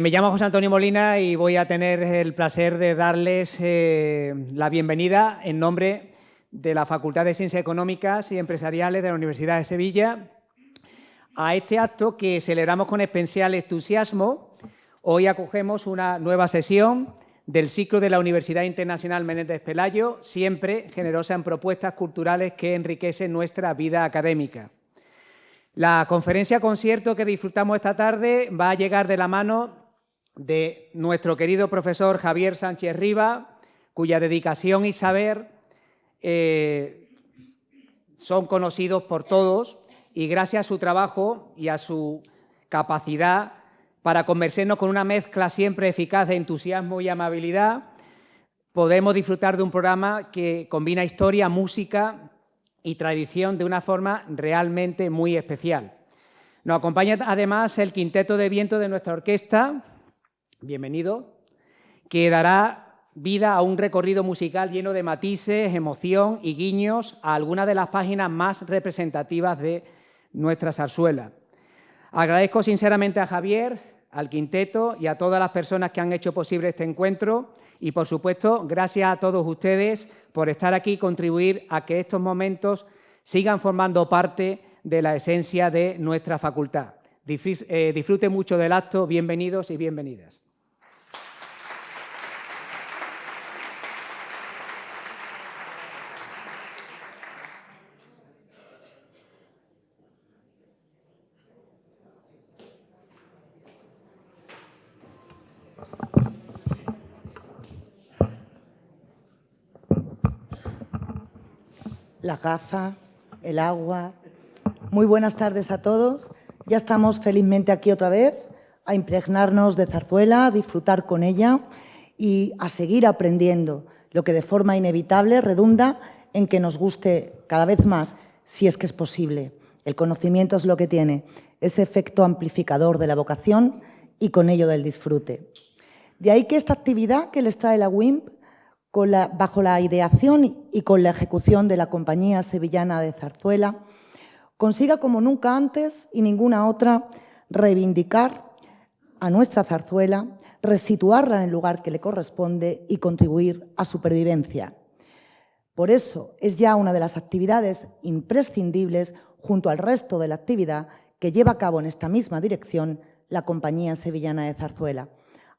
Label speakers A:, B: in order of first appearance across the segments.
A: Me llamo José Antonio Molina y voy a tener el placer de darles la bienvenida en nombre de la Facultad de Ciencias Económicas y Empresariales de la Universidad de Sevilla a este acto que celebramos con especial entusiasmo. Hoy acogemos una nueva sesión del ciclo de la Universidad Internacional Menéndez Pelayo, siempre generosa en propuestas culturales que enriquecen nuestra vida académica. La conferencia concierto que disfrutamos esta tarde va a llegar de la mano de nuestro querido profesor Javier Sánchez Riba, cuya dedicación y saber son conocidos por todos, y gracias a su trabajo y a su capacidad para convencernos con una mezcla siempre eficaz de entusiasmo y amabilidad, podemos disfrutar de un programa que combina historia, música y tradición de una forma realmente muy especial. Nos acompaña además el quinteto de viento de nuestra orquesta, bienvenido, que dará vida a un recorrido musical lleno de matices, emoción y guiños a algunas de las páginas más representativas de nuestra zarzuela. Agradezco sinceramente a Javier, al quinteto y a todas las personas que han hecho posible este encuentro y, por supuesto, gracias a todos ustedes por estar aquí y contribuir a que estos momentos sigan formando parte de la esencia de nuestra facultad. Disfrute mucho del acto, bienvenidos y bienvenidas.
B: La gafa, el agua. Muy buenas tardes a todos. Ya estamos felizmente aquí otra vez a impregnarnos de zarzuela, a disfrutar con ella y a seguir aprendiendo, lo que de forma inevitable redunda en que nos guste cada vez más, si es que es posible. El conocimiento es lo que tiene, ese efecto amplificador de la vocación y con ello del disfrute. De ahí que esta actividad que les trae la UIMP, bajo la ideación y con la ejecución de la Compañía Sevillana de Zarzuela, consiga como nunca antes y ninguna otra reivindicar a nuestra zarzuela, resituarla en el lugar que le corresponde y contribuir a su pervivencia. Por eso es ya una de las actividades imprescindibles junto al resto de la actividad que lleva a cabo en esta misma dirección la Compañía Sevillana de Zarzuela.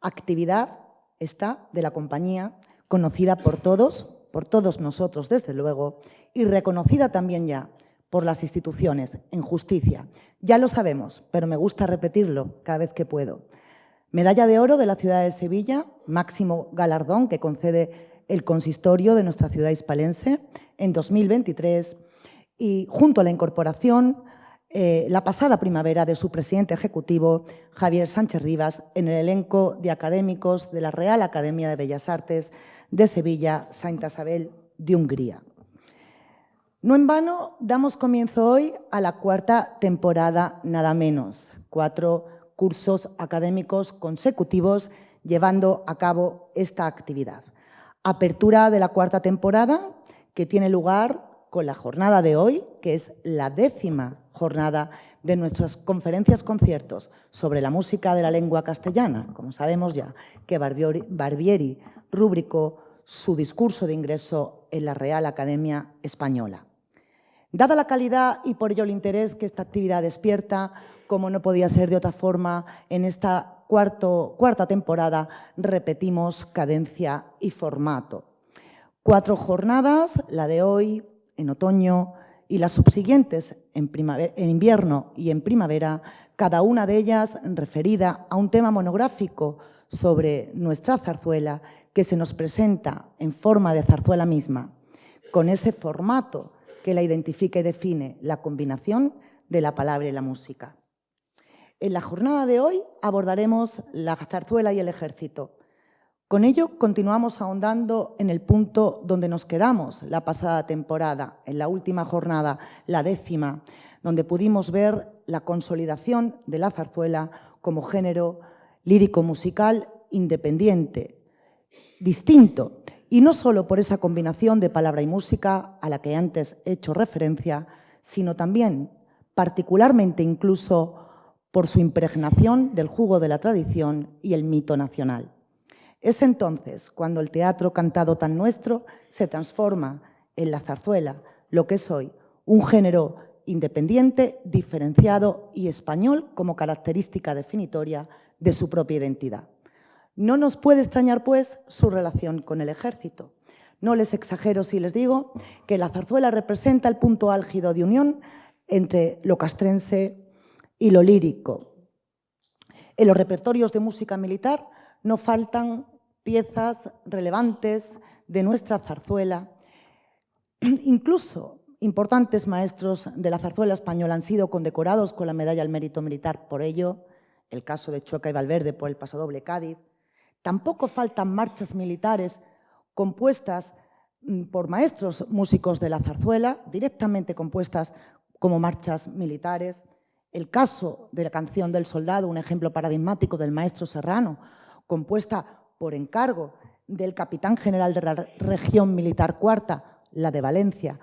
B: Actividad esta de la compañía conocida por todos nosotros, desde luego, y reconocida también ya por las instituciones en justicia. Ya lo sabemos, pero me gusta repetirlo cada vez que puedo. Medalla de oro de la ciudad de Sevilla, máximo galardón que concede el consistorio de nuestra ciudad hispalense en 2023, y junto a la incorporación la pasada primavera de su presidente ejecutivo, Javier Sánchez Rivas, en el elenco de académicos de la Real Academia de Bellas Artes de Sevilla, Santa Isabel de Hungría. No en vano damos comienzo hoy a la cuarta temporada, nada menos, 4 cursos académicos consecutivos llevando a cabo esta actividad. Apertura de la cuarta temporada, que tiene lugar con la jornada de hoy, que es la 10ª jornada de nuestras conferencias-conciertos sobre la música de la lengua castellana. Como sabemos ya que Barbieri rubricó su discurso de ingreso en la Real Academia Española. Dada la calidad y por ello el interés que esta actividad despierta, como no podía ser de otra forma, en esta cuarta temporada repetimos cadencia y formato. 4 jornadas, la de hoy, en otoño, y las subsiguientes en invierno y en primavera, cada una de ellas referida a un tema monográfico sobre nuestra zarzuela que se nos presenta en forma de zarzuela misma, con ese formato que la identifica y define, la combinación de la palabra y la música. En la jornada de hoy abordaremos la zarzuela y el ejército. Con ello continuamos ahondando en el punto donde nos quedamos la pasada temporada, en la última jornada, la 10ª, donde pudimos ver la consolidación de la zarzuela como género lírico-musical independiente, distinto, y no solo por esa combinación de palabra y música a la que antes he hecho referencia, sino también, particularmente incluso, por su impregnación del jugo de la tradición y el mito nacional. Es entonces cuando el teatro cantado tan nuestro se transforma en la zarzuela, lo que es hoy, un género independiente, diferenciado y español como característica definitoria de su propia identidad. No nos puede extrañar, pues, su relación con el ejército. No les exagero si les digo que la zarzuela representa el punto álgido de unión entre lo castrense y lo lírico. En los repertorios de música militar no faltan piezas relevantes de nuestra zarzuela. Incluso importantes maestros de la zarzuela española han sido condecorados con la Medalla al Mérito Militar por ello, el caso de Chueca y Valverde por el Pasodoble Cádiz. Tampoco faltan marchas militares compuestas por maestros músicos de la zarzuela, directamente compuestas como marchas militares. El caso de la canción del soldado, un ejemplo paradigmático del maestro Serrano, compuesta por encargo del capitán general de la región militar cuarta, la de Valencia,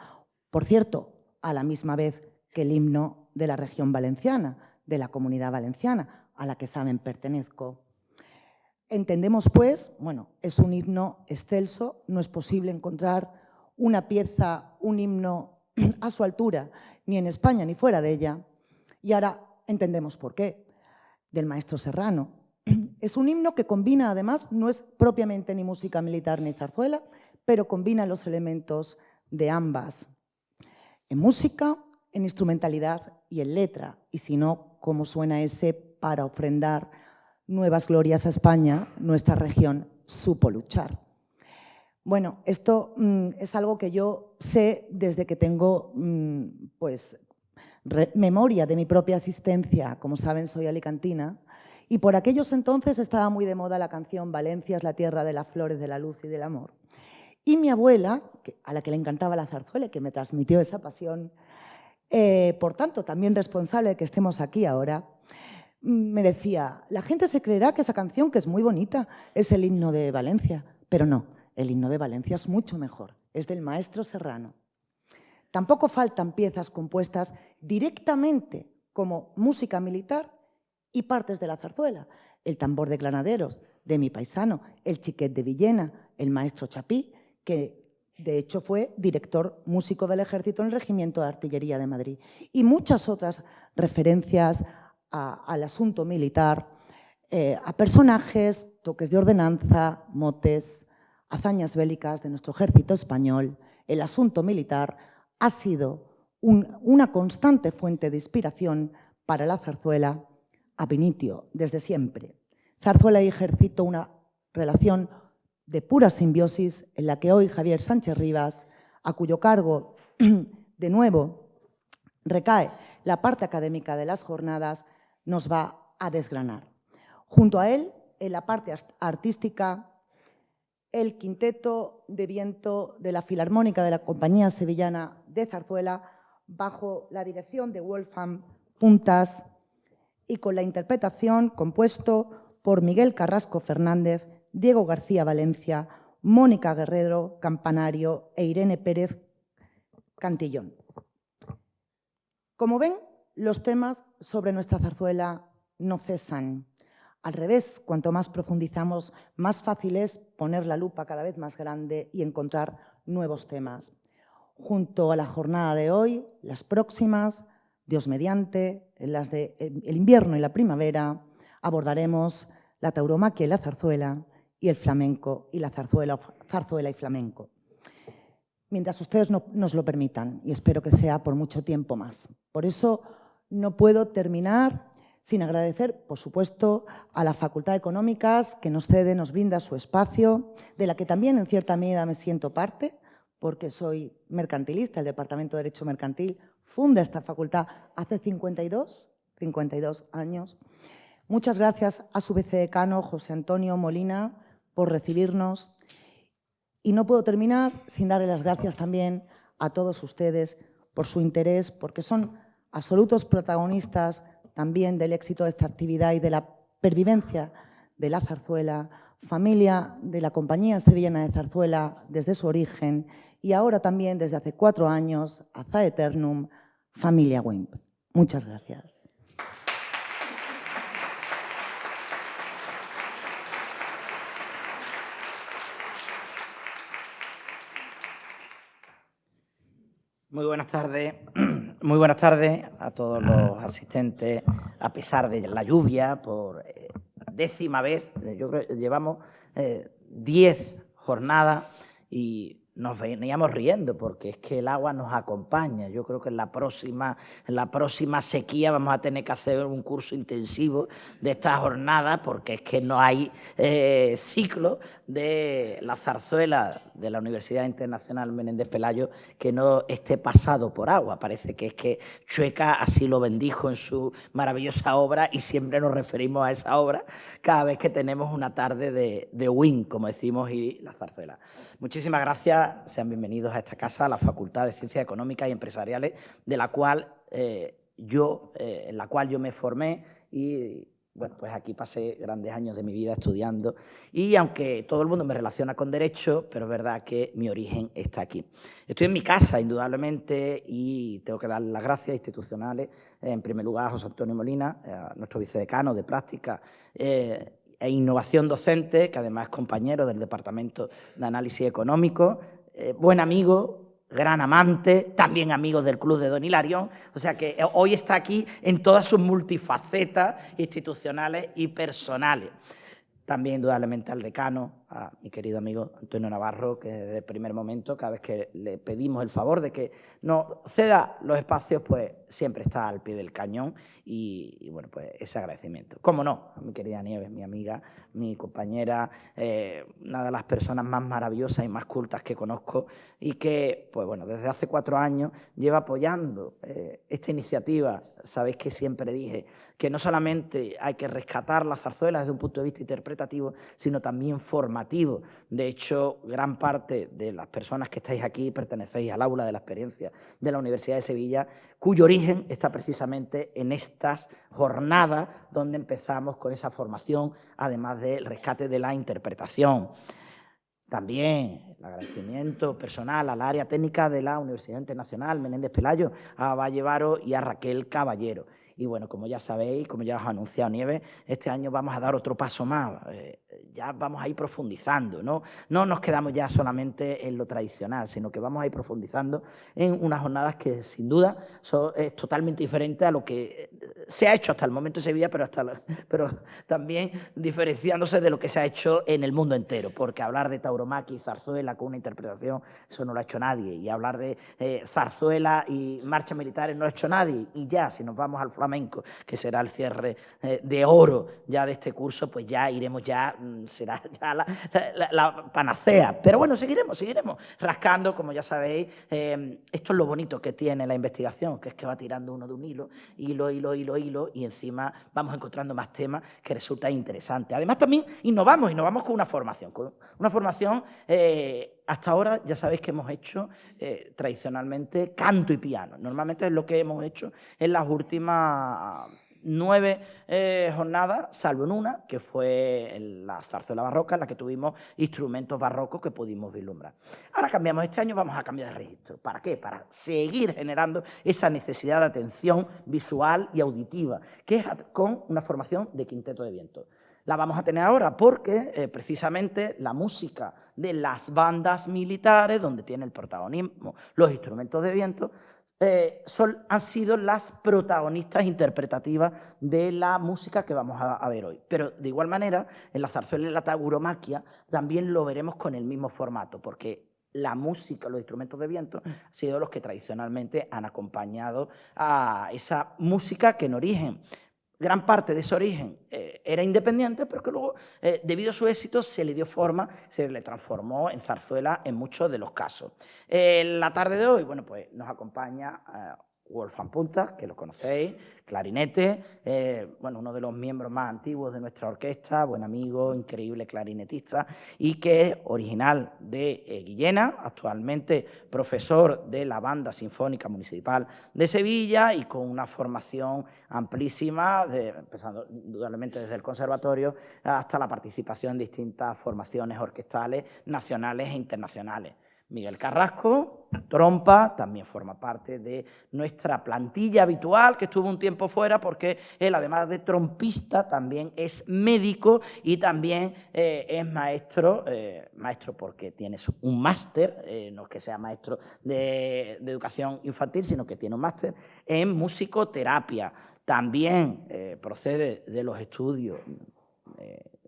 B: por cierto, a la misma vez que el himno de la región valenciana, de la Comunidad Valenciana, a la que saben pertenezco. Entendemos, pues, bueno, es un himno excelso, no es posible encontrar una pieza, un himno a su altura, ni en España ni fuera de ella. Y ahora entendemos por qué, del maestro Serrano. Es un himno que combina, además, no es propiamente ni música militar ni zarzuela, pero combina los elementos de ambas, en música, en instrumentalidad y en letra. Y si no, ¿cómo suena ese para ofrendar nuevas glorias a España? Nuestra región supo luchar. Bueno, esto es algo que yo sé desde que tengo pues, memoria de mi propia asistencia. Como saben, soy alicantina. Y por aquellos entonces estaba muy de moda la canción Valencia es la tierra de las flores, de la luz y del amor. Y mi abuela, a la que le encantaba la zarzuela y que me transmitió esa pasión, por tanto, también responsable de que estemos aquí ahora, me decía, la gente se creerá que esa canción, que es muy bonita, es el himno de Valencia. Pero no, el himno de Valencia es mucho mejor, es del maestro Serrano. Tampoco faltan piezas compuestas directamente como música militar y partes de la zarzuela. El tambor de granaderos, de mi paisano, el Chiquet de Villena, el maestro Chapí, que de hecho fue director músico del Ejército en el Regimiento de Artillería de Madrid. Y muchas otras referencias al asunto militar, a personajes, toques de ordenanza, motes, hazañas bélicas de nuestro ejército español. El asunto militar ha sido una constante fuente de inspiración para la zarzuela ab initio, desde siempre. Zarzuela y ejército, una relación de pura simbiosis en la que hoy Javier Sánchez Rivas, a cuyo cargo, de nuevo, recae la parte académica de las jornadas, nos va a desgranar. Junto a él, en la parte artística, el quinteto de viento de la Filarmónica de la Compañía Sevillana de Zarzuela, bajo la dirección de Wolfgang Puntas y con la interpretación compuesto por Miguel Carrasco Fernández, Diego García Valencia, Mónica Guerrero Campanario e Irene Pérez Cantillón. Como ven, los temas sobre nuestra zarzuela no cesan. Al revés, cuanto más profundizamos, más fácil es poner la lupa cada vez más grande y encontrar nuevos temas. Junto a la jornada de hoy, las próximas, Dios mediante, las de el invierno y la primavera, abordaremos la tauromaquia y la zarzuela, y el flamenco y la zarzuela y flamenco. Mientras ustedes nos lo permitan, y espero que sea por mucho tiempo más. Por eso no puedo terminar sin agradecer, por supuesto, a la Facultad de Económicas que nos cede, nos brinda su espacio, de la que también en cierta medida me siento parte, porque soy mercantilista, el Departamento de Derecho Mercantil funda esta facultad hace 52 años. Muchas gracias a su vicedecano, José Antonio Molina, por recibirnos. Y no puedo terminar sin darle las gracias también a todos ustedes por su interés, porque son absolutos protagonistas también del éxito de esta actividad y de la pervivencia de la zarzuela, familia de la Compañía Sevillana de Zarzuela desde su origen y ahora también desde hace 4 años, ad eternum, familia Wimp. Muchas gracias.
C: Muy buenas tardes, muy buenas tardes a todos los asistentes, a pesar de la lluvia, por décima vez. Yo creo que llevamos 10 jornadas y nos veníamos riendo porque es que el agua nos acompaña. Yo creo que en la próxima sequía vamos a tener que hacer un curso intensivo de estas jornadas porque es que no hay ciclo de la zarzuela de la Universidad Internacional Menéndez Pelayo que no esté pasado por agua. Parece que es que Chueca así lo bendijo en su maravillosa obra y siempre nos referimos a esa obra cada vez que tenemos una tarde de win, como decimos, y la zarzuela. Muchísimas gracias, sean bienvenidos a esta casa, a la Facultad de Ciencias Económicas y Empresariales, en la cual yo me formé y bueno, pues aquí pasé grandes años de mi vida estudiando y aunque todo el mundo me relaciona con derecho, pero es verdad que mi origen está aquí. Estoy en mi casa, indudablemente, y tengo que dar las gracias institucionales, en primer lugar a José Antonio Molina, nuestro vicedecano de práctica e innovación docente, que además es compañero del Departamento de Análisis Económico, buen amigo, gran amante, también amigo del Club de Don Hilarión, o sea que hoy está aquí en todas sus multifacetas institucionales y personales. También, indudablemente, al decano, a mi querido amigo Antonio Navarro, que desde el primer momento, cada vez que le pedimos el favor de que nos ceda los espacios, pues siempre está al pie del cañón y bueno, pues ese agradecimiento. Cómo no, a mi querida Nieves, mi amiga, mi compañera, una de las personas más maravillosas y más cultas que conozco y que, pues bueno, desde hace 4 años lleva apoyando esta iniciativa. Sabéis que siempre dije que no solamente hay que rescatar las zarzuelas desde un punto de vista interpretativo, sino también formativo. De hecho, gran parte de las personas que estáis aquí pertenecéis al aula de la experiencia de la Universidad de Sevilla, cuyo origen está precisamente en estas jornadas donde empezamos con esa formación, además del rescate de la interpretación. También el agradecimiento personal al área técnica de la Universidad Internacional Menéndez Pelayo, a Valle Varo y a Raquel Caballero. Y bueno, como ya sabéis, como ya os ha anunciado Nieves, este año vamos a dar otro paso más. Ya vamos a ir profundizando, ¿no? No nos quedamos ya solamente en lo tradicional, sino que vamos a ir profundizando en unas jornadas que sin duda es totalmente diferente a lo que se ha hecho hasta el momento en Sevilla, pero también diferenciándose de lo que se ha hecho en el mundo entero, porque hablar de tauromaquia y zarzuela con una interpretación, eso no lo ha hecho nadie, y hablar de zarzuela y marchas militares no lo ha hecho nadie, y ya, si nos vamos al flamenco, que será el cierre de oro ya de este curso, pues ya iremos será ya la panacea, pero bueno, seguiremos rascando, como ya sabéis. Esto es lo bonito que tiene la investigación, que es que va tirando uno de un hilo, y encima vamos encontrando más temas que resultan interesantes. Además también innovamos con una formación, hasta ahora ya sabéis que hemos hecho tradicionalmente canto y piano. Normalmente es lo que hemos hecho en las últimas 9 jornadas, salvo en una, que fue la zarzuela barroca, en la que tuvimos instrumentos barrocos que pudimos vislumbrar. Ahora cambiamos, este año vamos a cambiar de registro. ¿Para qué? Para seguir generando esa necesidad de atención visual y auditiva, que es con una formación de quinteto de viento. La vamos a tener ahora porque precisamente la música de las bandas militares, donde tiene el protagonismo los instrumentos de viento, han sido las protagonistas interpretativas de la música que vamos a ver hoy. Pero de igual manera, en la zarzuela y la tauromaquia también lo veremos con el mismo formato, porque la música, los instrumentos de viento, han sido los que tradicionalmente han acompañado a esa música que en origen, gran parte de ese origen era independiente, pero que luego, debido a su éxito, se le dio forma, se le transformó en zarzuela en muchos de los casos. La tarde de hoy, bueno, pues nos acompaña Wolfgang Punta, que lo conocéis, clarinete, bueno, uno de los miembros más antiguos de nuestra orquesta, buen amigo, increíble clarinetista, y que es original de Guillena, actualmente profesor de la Banda Sinfónica Municipal de Sevilla y con una formación amplísima, empezando indudablemente desde el conservatorio hasta la participación en distintas formaciones orquestales nacionales e internacionales. Miguel Carrasco, trompa, también forma parte de nuestra plantilla habitual, que estuvo un tiempo fuera porque él, además de trompista, también es médico y también es maestro, maestro porque tiene un máster, no es que sea maestro de educación infantil, sino que tiene un máster en musicoterapia. También procede de los estudios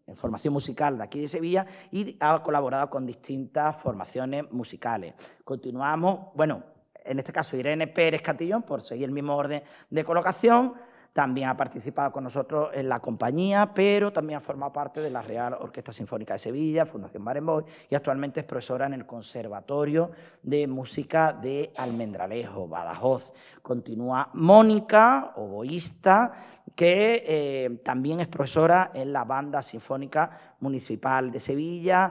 C: en formación musical de aquí de Sevilla y ha colaborado con distintas formaciones musicales. Continuamos, bueno, en este caso Irene Pérez Cantillón, por seguir el mismo orden de colocación, también ha participado con nosotros en la compañía, pero también ha formado parte de la Real Orquesta Sinfónica de Sevilla, Fundación Barenboim, y actualmente es profesora en el Conservatorio de Música de Almendralejo, Badajoz. Continúa Mónica, oboísta, que también es profesora en la Banda Sinfónica Municipal de Sevilla,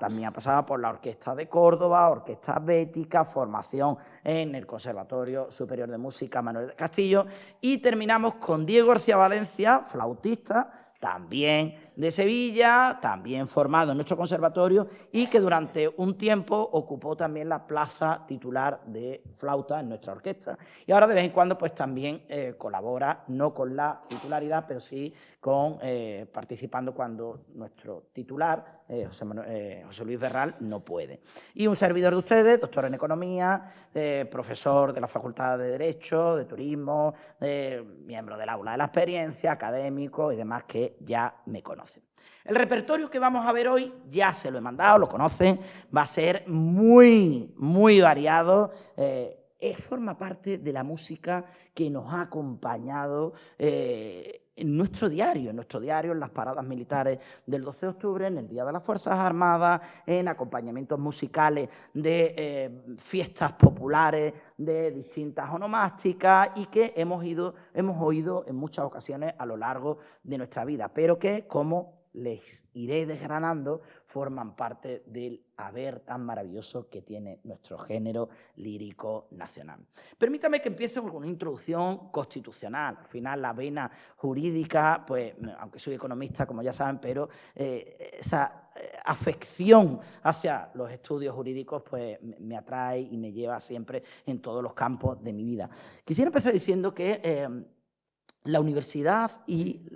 C: también ha pasado por la Orquesta de Córdoba, Orquesta Bética, formación en el Conservatorio Superior de Música Manuel de Castillo, y terminamos con Diego García Valencia, flautista, también de Sevilla, también formado en nuestro conservatorio y que durante un tiempo ocupó también la plaza titular de flauta en nuestra orquesta. Y ahora de vez en cuando pues también colabora, no con la titularidad, pero sí con participando cuando nuestro titular, José Luis Berral, no puede. Y un servidor de ustedes, doctor en Economía, profesor de la Facultad de Derecho, de Turismo, miembro del Aula de la Experiencia, académico y demás que ya me conocen. El repertorio que vamos a ver hoy, ya se lo he mandado, lo conocen, va a ser muy, muy variado. Forma parte de la música que nos ha acompañado en nuestro diario, en las paradas militares del 12 de octubre, en el Día de las Fuerzas Armadas, en acompañamientos musicales de fiestas populares de distintas onomásticas y que hemos oído en muchas ocasiones a lo largo de nuestra vida, pero que, como les iré desgranando, forman parte del haber tan maravilloso que tiene nuestro género lírico nacional. Permítame que empiece con una introducción constitucional. Al final, la vena jurídica, pues, aunque soy economista, como ya saben, pero esa afección hacia los estudios jurídicos, pues, me atrae y me lleva siempre en todos los campos de mi vida. Quisiera empezar diciendo que la universidad y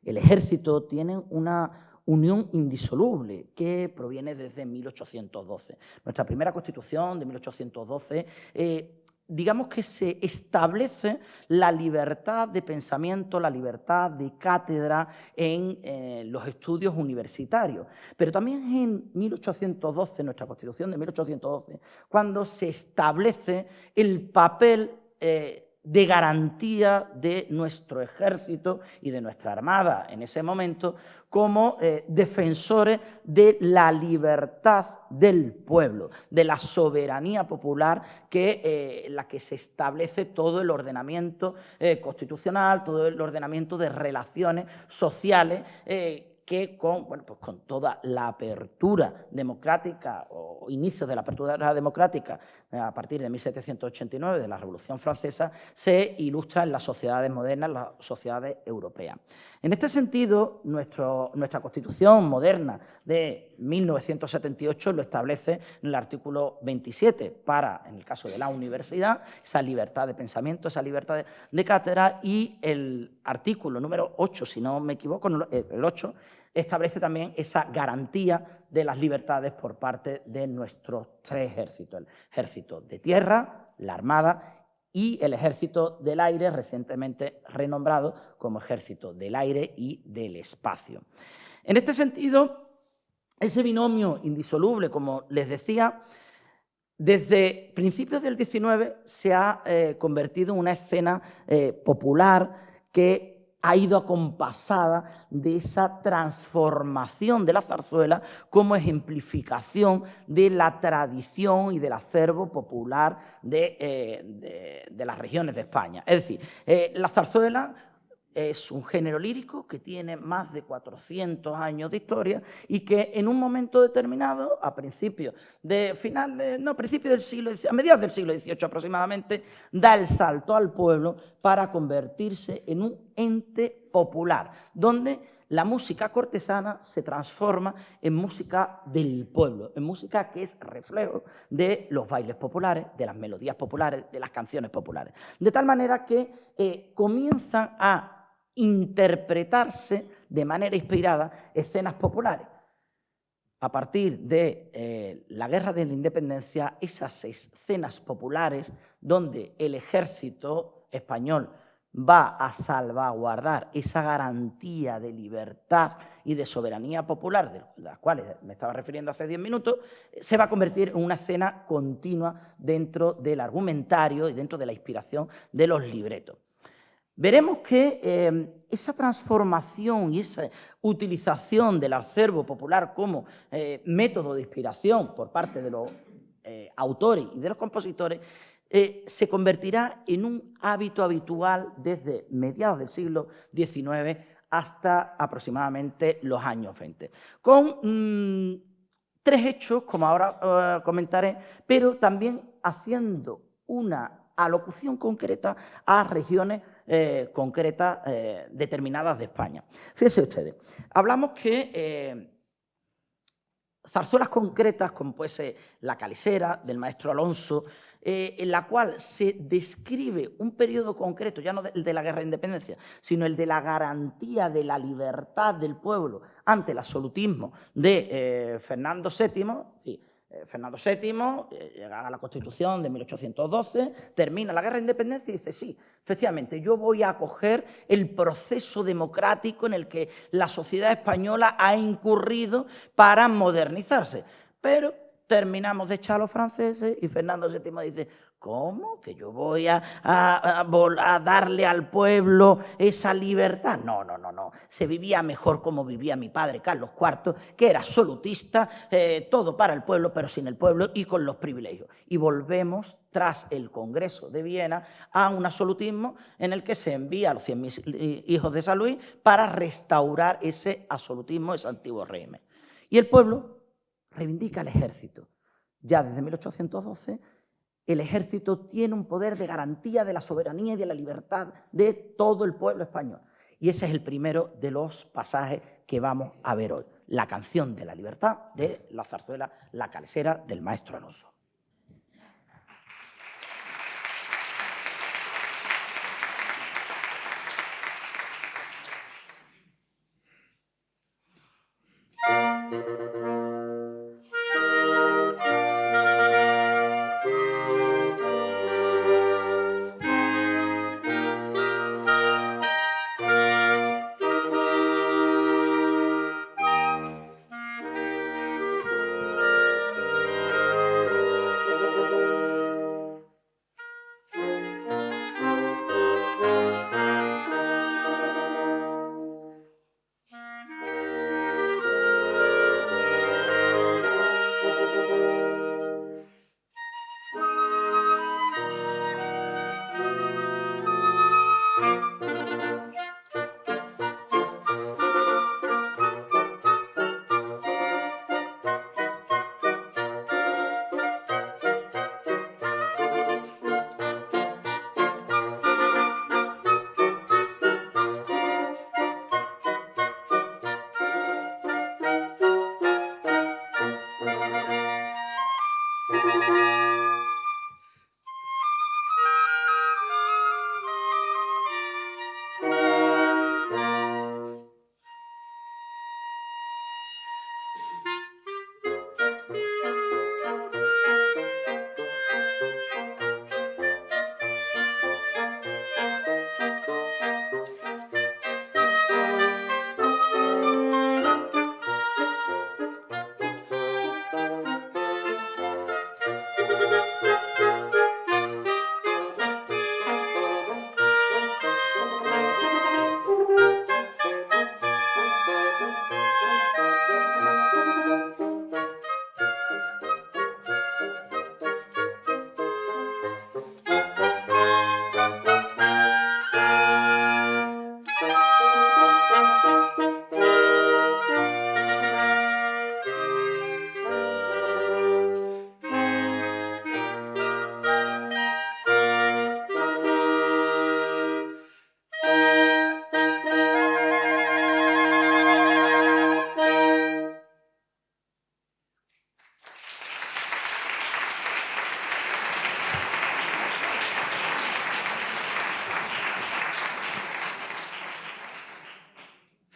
C: el ejército tienen una unión indisoluble que proviene desde 1812. Nuestra primera Constitución de 1812, digamos que se establece la libertad de pensamiento, la libertad de cátedra en los estudios universitarios. Pero también en 1812, nuestra Constitución de 1812, cuando se establece el papel de garantía de nuestro ejército y de nuestra armada en ese momento como defensores de la libertad del pueblo, de la soberanía popular en la que se establece todo el ordenamiento constitucional, todo el ordenamiento de relaciones sociales que con toda la apertura democrática o inicios de la apertura democrática a partir de 1789, de la Revolución Francesa, se ilustra en las sociedades modernas, las sociedades europeas. En este sentido, nuestra Constitución moderna de 1978 lo establece en el artículo 27 para, en el caso de la universidad, esa libertad de pensamiento, esa libertad de cátedra, y el artículo número 8, si no me equivoco, el 8, establece también esa garantía de las libertades por parte de nuestros tres ejércitos, el ejército de tierra, la armada y el ejército del aire, recientemente renombrado como ejército del aire y del espacio. En este sentido, ese binomio indisoluble, como les decía, desde principios del XIX se ha convertido en una escena popular que ha ido acompasada de esa transformación de la zarzuela como ejemplificación de la tradición y del acervo popular de las regiones de España. Es decir, la zarzuela es un género lírico que tiene más de 400 años de historia y que en un momento determinado, a mediados del siglo XVIII aproximadamente, da el salto al pueblo para convertirse en un ente popular, donde la música cortesana se transforma en música del pueblo, en música que es reflejo de los bailes populares, de las melodías populares, de las canciones populares. De tal manera que comienzan a interpretarse de manera inspirada escenas populares. A partir de la Guerra de la Independencia, esas escenas populares donde el ejército español va a salvaguardar esa garantía de libertad y de soberanía popular, de las cuales me estaba refiriendo hace 10 minutos, se va a convertir en una escena continua dentro del argumentario y dentro de la inspiración de los libretos. Veremos que esa transformación y esa utilización del acervo popular como método de inspiración por parte de los autores y de los compositores se convertirá en un hábito habitual desde mediados del siglo XIX hasta aproximadamente los años 20, con tres hechos, como ahora comentaré, pero también haciendo una alocución concreta a regiones concretas determinadas de España. Fíjense ustedes, hablamos que zarzuelas concretas, como puede ser La Calesera, del maestro Alonso, en la cual se describe un periodo concreto, ya no el de la Guerra de Independencia, sino el de la garantía de la libertad del pueblo ante el absolutismo de Fernando VII, sí, Fernando VII, llega a la Constitución de 1812, termina la Guerra de Independencia y dice, sí, efectivamente, yo voy a acoger el proceso democrático en el que la sociedad española ha incurrido para modernizarse. Pero terminamos de echar a los franceses y Fernando VII dice, ¿cómo? ¿Que yo voy a darle al pueblo esa libertad? No, no, no, no. Se vivía mejor como vivía mi padre Carlos IV, que era absolutista, todo para el pueblo, pero sin el pueblo y con los privilegios. Y volvemos, tras el Congreso de Viena, a un absolutismo en el que se envía a los 100.000 hijos de San Luis para restaurar ese absolutismo, ese antiguo régimen. Y el pueblo reivindica el ejército. Ya desde 1812, el ejército tiene un poder de garantía de la soberanía y de la libertad de todo el pueblo español. Y ese es el primero de los pasajes que vamos a ver hoy. La canción de la libertad de la zarzuela La Calesera del maestro Alonso.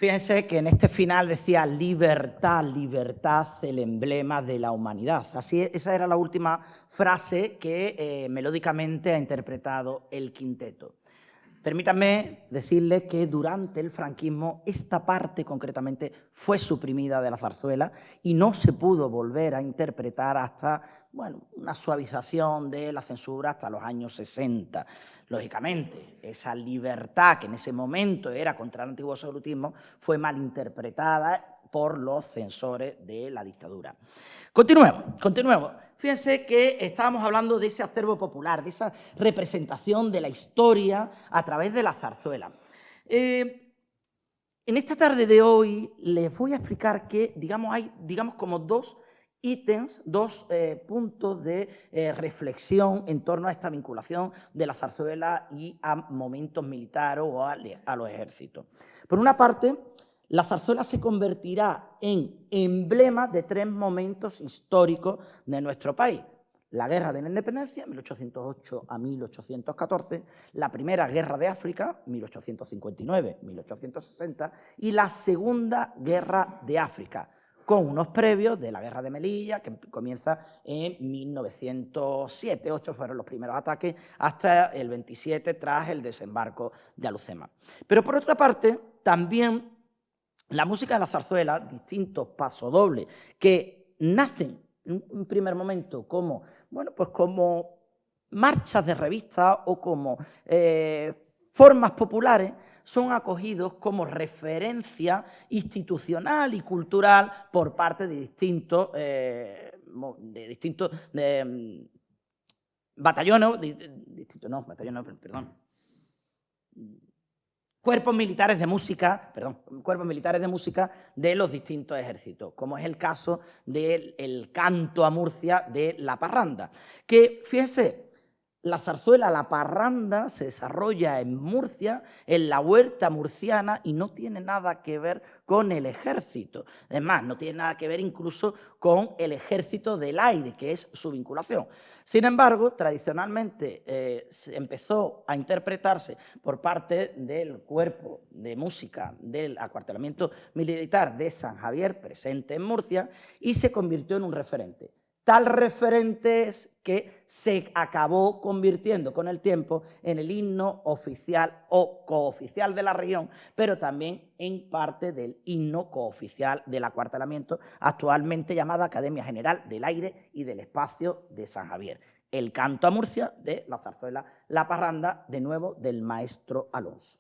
C: Fíjense que en este final decía libertad, libertad, el emblema de la humanidad. Así, esa era la última frase que melódicamente ha interpretado el quinteto. Permítanme decirles que durante el franquismo esta parte concretamente fue suprimida de la zarzuela y no se pudo volver a interpretar hasta, bueno, una suavización de la censura hasta los años 60. Lógicamente, esa libertad que en ese momento era contra el antiguo absolutismo fue mal interpretada por los censores de la dictadura. Continuemos. Fíjense que estábamos hablando de ese acervo popular, de esa representación de la historia a través de la zarzuela. En esta tarde de hoy les voy a explicar que, hay como dos ítems, dos puntos de reflexión en torno a esta vinculación de la zarzuela y a momentos militares o a los ejércitos. Por una parte, la zarzuela se convertirá en emblema de 3 momentos históricos de nuestro país. La Guerra de la Independencia, 1808 a 1814, la Primera Guerra de África, 1859-1860, y la Segunda Guerra de África, con unos previos de la Guerra de Melilla, que comienza en 1907-8, fueron los primeros ataques, hasta el 27 tras el desembarco de Alucemas. Pero por otra parte, también la música de la zarzuela, distintos pasodobles que nacen en un primer momento como, como marchas de revista o como formas populares, son acogidos como referencia institucional y cultural por parte de distintos cuerpos militares de música de los distintos ejércitos, como es el caso del canto a Murcia de La Parranda, que, fíjense, la zarzuela La Parranda se desarrolla en Murcia, en la huerta murciana, y no tiene nada que ver con el ejército. Es más, no tiene nada que ver incluso con el ejército del aire, que es su vinculación. Sin embargo, tradicionalmente empezó a interpretarse por parte del cuerpo de música del acuartelamiento militar de San Javier, presente en Murcia, y se convirtió en un referente. Tal referente es que se acabó convirtiendo con el tiempo en el himno oficial o cooficial de la región, pero también en parte del himno cooficial del acuartelamiento, actualmente llamada Academia General del Aire y del Espacio de San Javier. El canto a Murcia de la zarzuela La Parranda, de nuevo del maestro Alonso.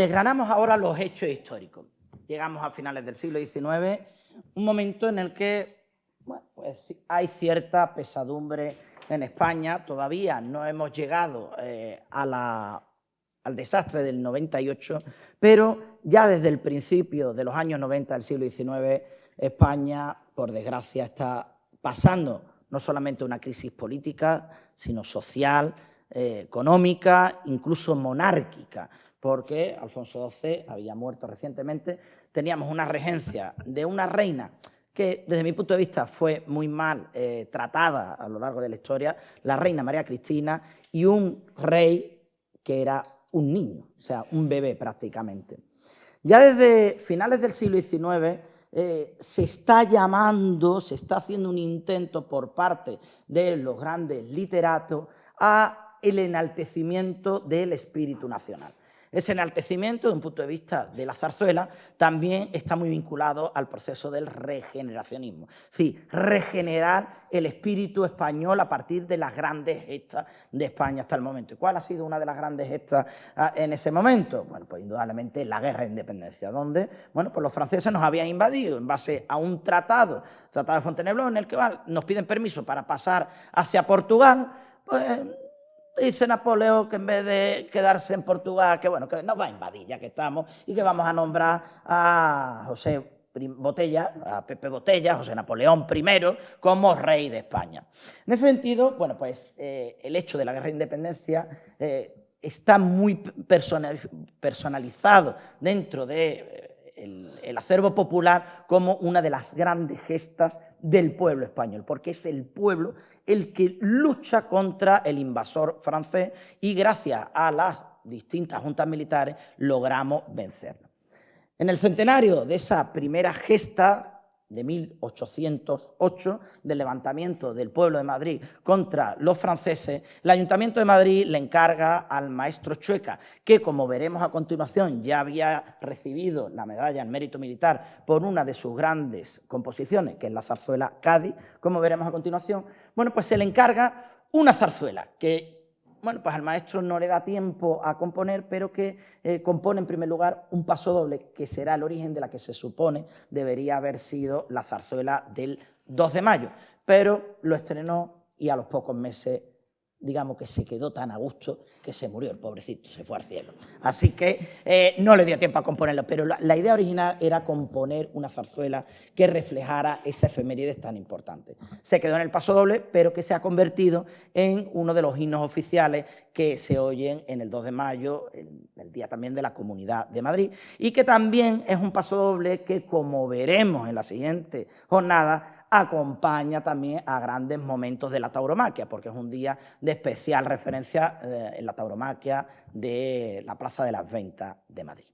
C: Desgranamos ahora los hechos históricos. Llegamos a finales del siglo XIX, un momento en el que bueno, pues hay cierta pesadumbre en España. Todavía no hemos llegado al desastre del 98, pero ya desde el principio de los años 90 del siglo XIX, España, por desgracia, está pasando no solamente una crisis política, sino social, económica, incluso monárquica, porque Alfonso XII había muerto recientemente. Teníamos una regencia de una reina que desde mi punto de vista fue muy mal tratada a lo largo de la historia, la reina María Cristina, y un rey que era un niño, o sea, un bebé prácticamente. Ya desde finales del siglo XIX se está haciendo un intento por parte de los grandes literatos a el enaltecimiento del espíritu nacional. Ese enaltecimiento, desde un punto de vista de la zarzuela, también está muy vinculado al proceso del regeneracionismo. Es decir, regenerar el espíritu español a partir de las grandes gestas de España hasta el momento. ¿Y cuál ha sido una de las grandes gestas en ese momento? Bueno, pues indudablemente la guerra de independencia, donde bueno, pues los franceses nos habían invadido en base a un tratado de Fontainebleau, en el que nos piden permiso para pasar hacia Portugal. Pues dice Napoleón que en vez de quedarse en Portugal, que bueno, que nos va a invadir ya que estamos, y que vamos a nombrar a José Botella, a Pepe Botella, José Napoleón I, como rey de España. En ese sentido, bueno, pues el hecho de la guerra de independencia está muy personalizado dentro de el acervo popular como una de las grandes gestas del pueblo español, porque es el pueblo el que lucha contra el invasor francés y gracias a las distintas juntas militares logramos vencerlo. En el centenario de esa primera gesta de 1808, del levantamiento del pueblo de Madrid contra los franceses, el Ayuntamiento de Madrid le encarga al maestro Chueca, que como veremos a continuación ya había recibido la medalla en mérito militar por una de sus grandes composiciones, que es la zarzuela Cádiz, como veremos a continuación, bueno, pues se le encarga una zarzuela que bueno, pues al maestro no le da tiempo a componer, pero que compone en primer lugar un pasodoble, que será el origen de la que se supone debería haber sido la zarzuela del 2 de mayo. Pero lo estrenó y a los pocos meses, digamos que se quedó tan a gusto que se murió el pobrecito, se fue al cielo. Así que no le dio tiempo a componerlo, pero la idea original era componer una zarzuela que reflejara esa efeméride tan importante. Se quedó en el pasodoble, pero que se ha convertido en uno de los himnos oficiales que se oyen en el 2 de mayo, el día también de la Comunidad de Madrid, y que también es un pasodoble que, como veremos en la siguiente jornada, acompaña también a grandes momentos de la tauromaquia, porque es un día de especial referencia en la tauromaquia de la Plaza de las Ventas de Madrid.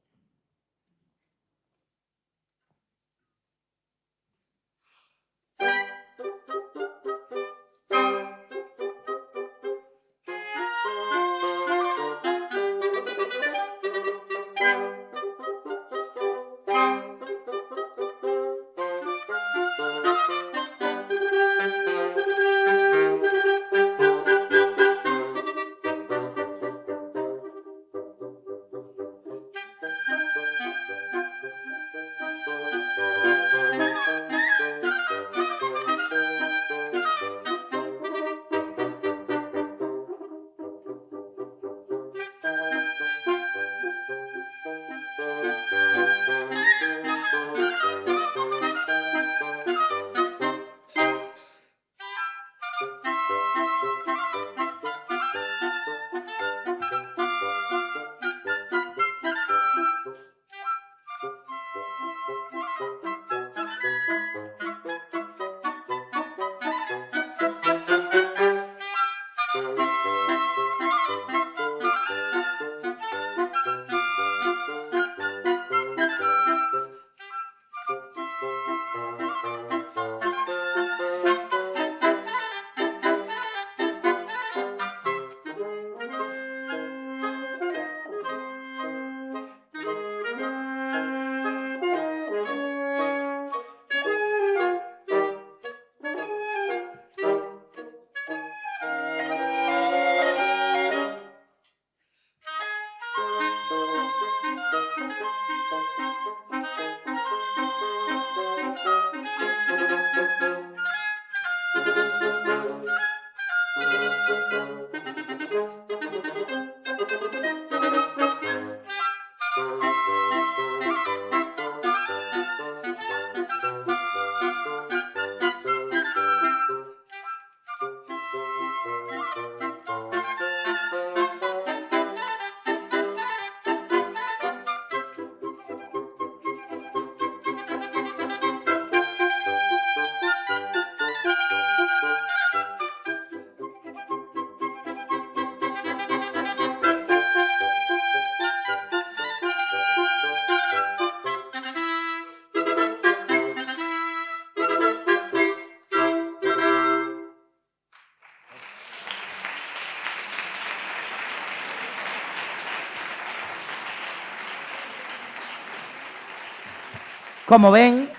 C: Como ven,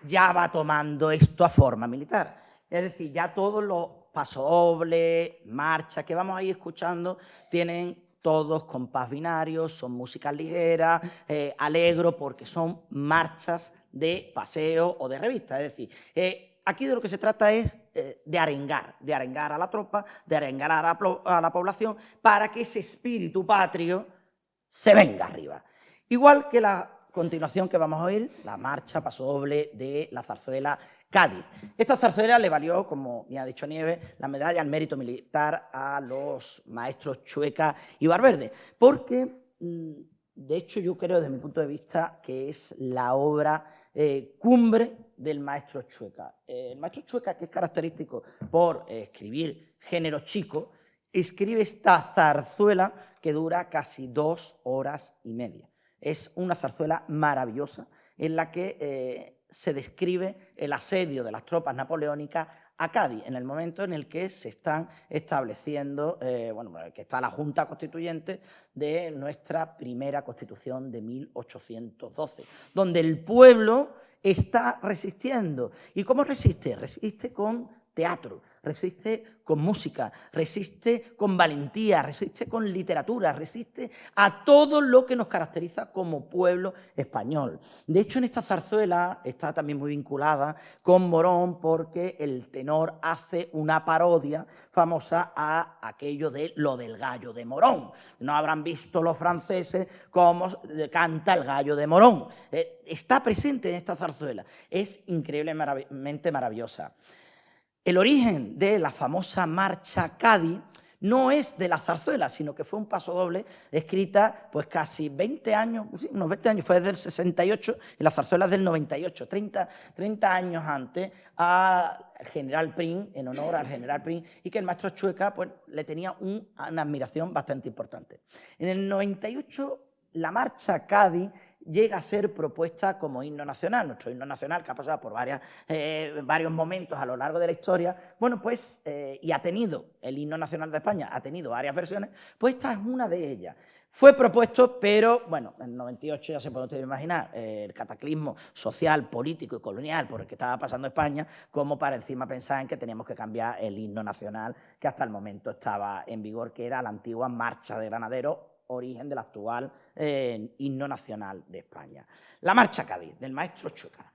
C: ya va tomando esto a forma militar. Es decir, ya todos los pasodobles, marchas que vamos a ir escuchando tienen todos compás binarios, son músicas ligeras, alegro, porque son marchas de paseo o de revista. Es decir, aquí de lo que se trata es de arengar a la tropa, de arengar a la población para que ese espíritu patrio se venga arriba. Igual que la continuación que vamos a oír, la marcha pasodoble de la zarzuela Cádiz. Esta zarzuela le valió, como ya ha dicho Nieves, la medalla al mérito militar a los maestros Chueca y Valverde, porque, de hecho, yo creo, desde mi punto de vista, que es la obra cumbre del maestro Chueca. El maestro Chueca, que es característico por escribir género chico, escribe esta zarzuela que dura casi 2 horas y media. Es una zarzuela maravillosa en la que se describe el asedio de las tropas napoleónicas a Cádiz, en el momento en el que se están estableciendo, que está la Junta Constituyente de nuestra primera Constitución de 1812, donde el pueblo está resistiendo. ¿Y cómo resiste? Resiste con teatro, resiste con música, resiste con valentía, resiste con literatura, resiste a todo lo que nos caracteriza como pueblo español. De hecho, en esta zarzuela está también muy vinculada con Morón, porque el tenor hace una parodia famosa a aquello de lo del gallo de Morón. No habrán visto los franceses cómo canta el gallo de Morón. Está presente en esta zarzuela. Es increíblemente maravillosa. El origen de la famosa marcha Cádiz no es de la zarzuela, sino que fue un pasodoble escrita pues casi 20 años, sí, unos 20 años, fue desde el 68 y la zarzuela es del 98, 30 años antes, al general Prim, en honor al general Prim, y que el maestro Chueca pues, le tenía una admiración bastante importante. En el 98 la marcha Cádiz llega a ser propuesta como himno nacional, nuestro himno nacional, que ha pasado por varios momentos a lo largo de la historia, bueno, pues, y ha tenido, el himno nacional de España ha tenido varias versiones, pues esta es una de ellas. Fue propuesto, pero, bueno, en el 98 ya se puede usted imaginar el cataclismo social, político y colonial por el que estaba pasando España, como para encima pensar en que teníamos que cambiar el himno nacional que hasta el momento estaba en vigor, que era la antigua Marcha de Granaderos, origen del actual himno nacional de España. La marcha Cádiz, del maestro Chueca.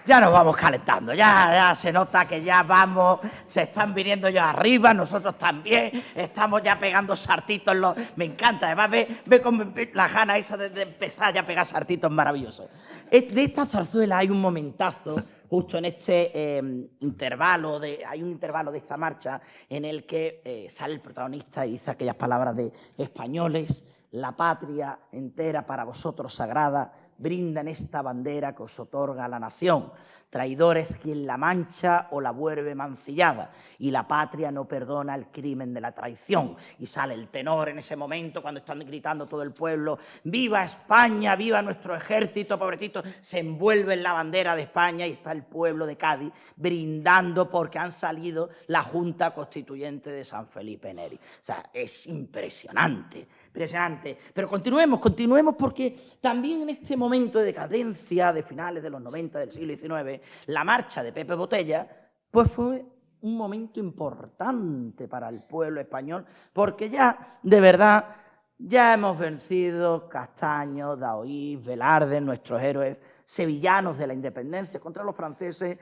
C: ya nos vamos calentando, ya se nota que ya vamos, se están viniendo ya arriba, nosotros también, estamos ya pegando sartitos, me encanta, además ve con la gana esa de empezar ya a pegar sartitos maravillosos. De esta zarzuela hay un momentazo, justo en este intervalo, hay un intervalo de esta marcha en el que sale el protagonista y dice aquellas palabras de españoles, la patria entera para vosotros sagrada, brindan esta bandera que os otorga la nación. Traidores quien la mancha o la vuelve mancillada, y la patria no perdona el crimen de la traición. Y sale el tenor en ese momento cuando están gritando todo el pueblo, ¡viva España, viva nuestro ejército, pobrecito! Se envuelve en la bandera de España y está el pueblo de Cádiz brindando porque han salido la Junta Constituyente de San Felipe Neri. O sea, es impresionante, impresionante. Pero continuemos porque también en este momento de decadencia de finales de los 90 del siglo XIX, la marcha de Pepe Botella pues fue un momento importante para el pueblo español, porque ya, de verdad, ya hemos vencido Castaño, Daoíz, Velarde, nuestros héroes sevillanos de la independencia contra los franceses.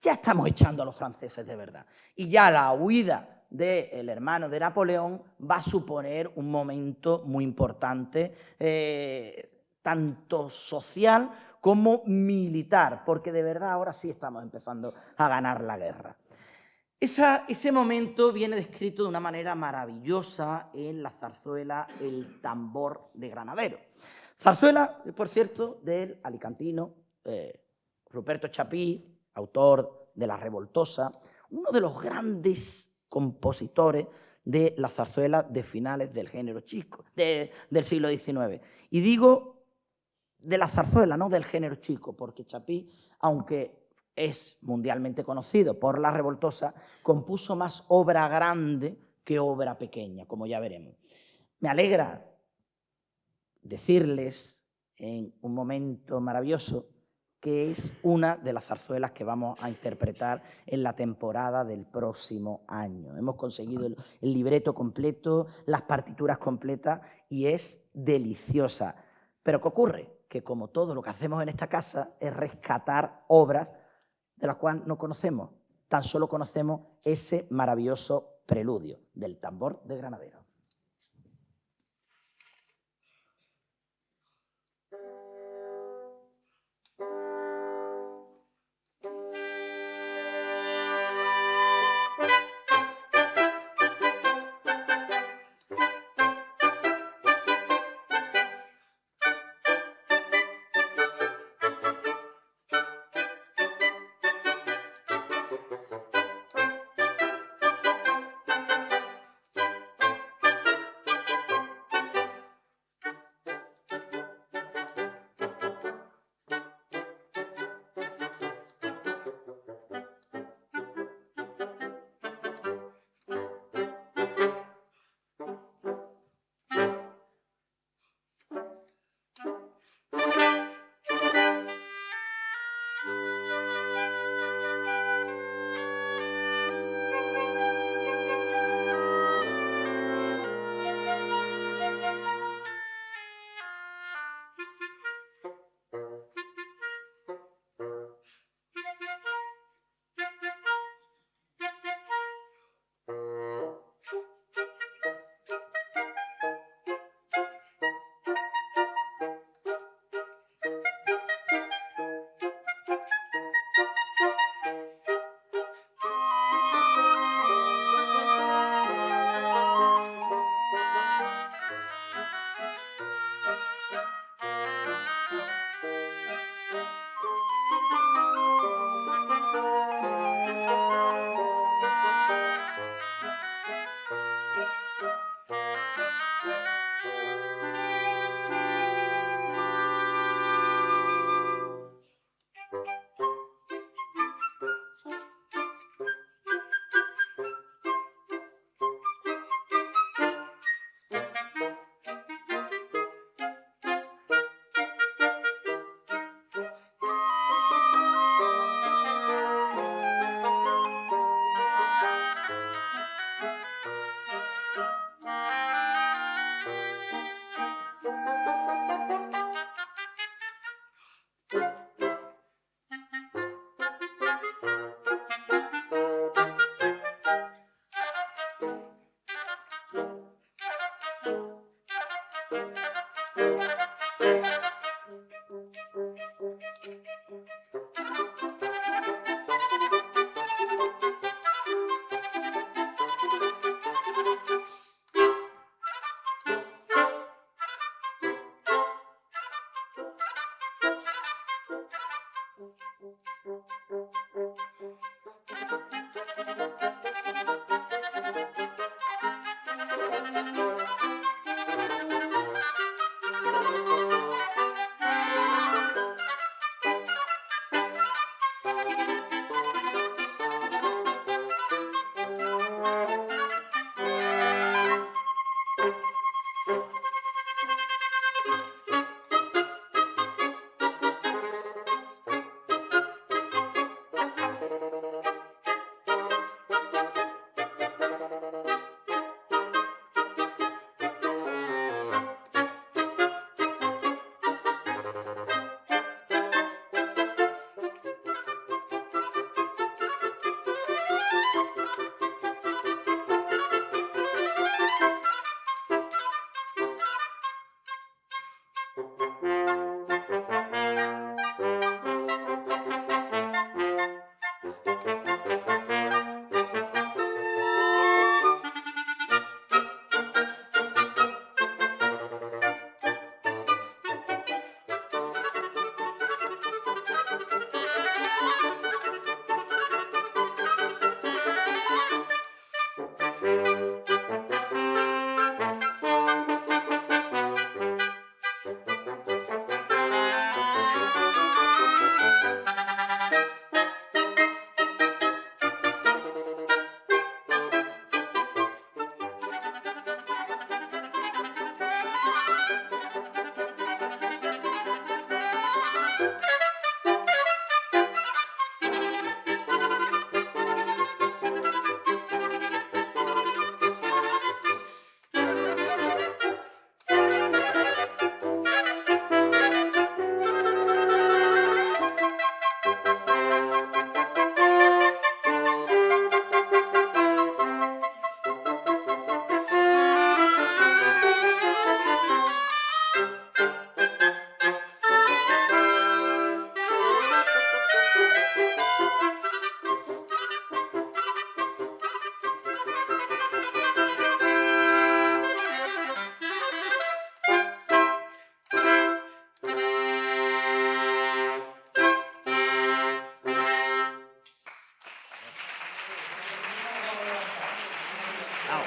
C: Ya estamos echando a los franceses de verdad. Y ya la huida del hermano de Napoleón va a suponer un momento muy importante, tanto social como militar, porque de verdad ahora sí estamos empezando a ganar la guerra. Ese momento viene descrito de una manera maravillosa en la zarzuela El tambor de Granadero. Zarzuela, por cierto, del alicantino Ruperto Chapí, autor de La Revoltosa, uno de los grandes compositores de la zarzuela de finales del género chico, del siglo XIX. Y digo de la zarzuela, no del género chico, porque Chapí, aunque es mundialmente conocido por La Revoltosa, compuso más obra grande que obra pequeña, como ya veremos. Me alegra decirles en un momento maravilloso que es una de las zarzuelas que vamos a interpretar en la temporada del próximo año. Hemos conseguido el libreto completo, las partituras completas y es deliciosa. Pero ¿qué ocurre? Que como todo lo que hacemos en esta casa es rescatar obras de las cuales no conocemos, tan solo conocemos ese maravilloso preludio del tambor de Granadero. Bravo.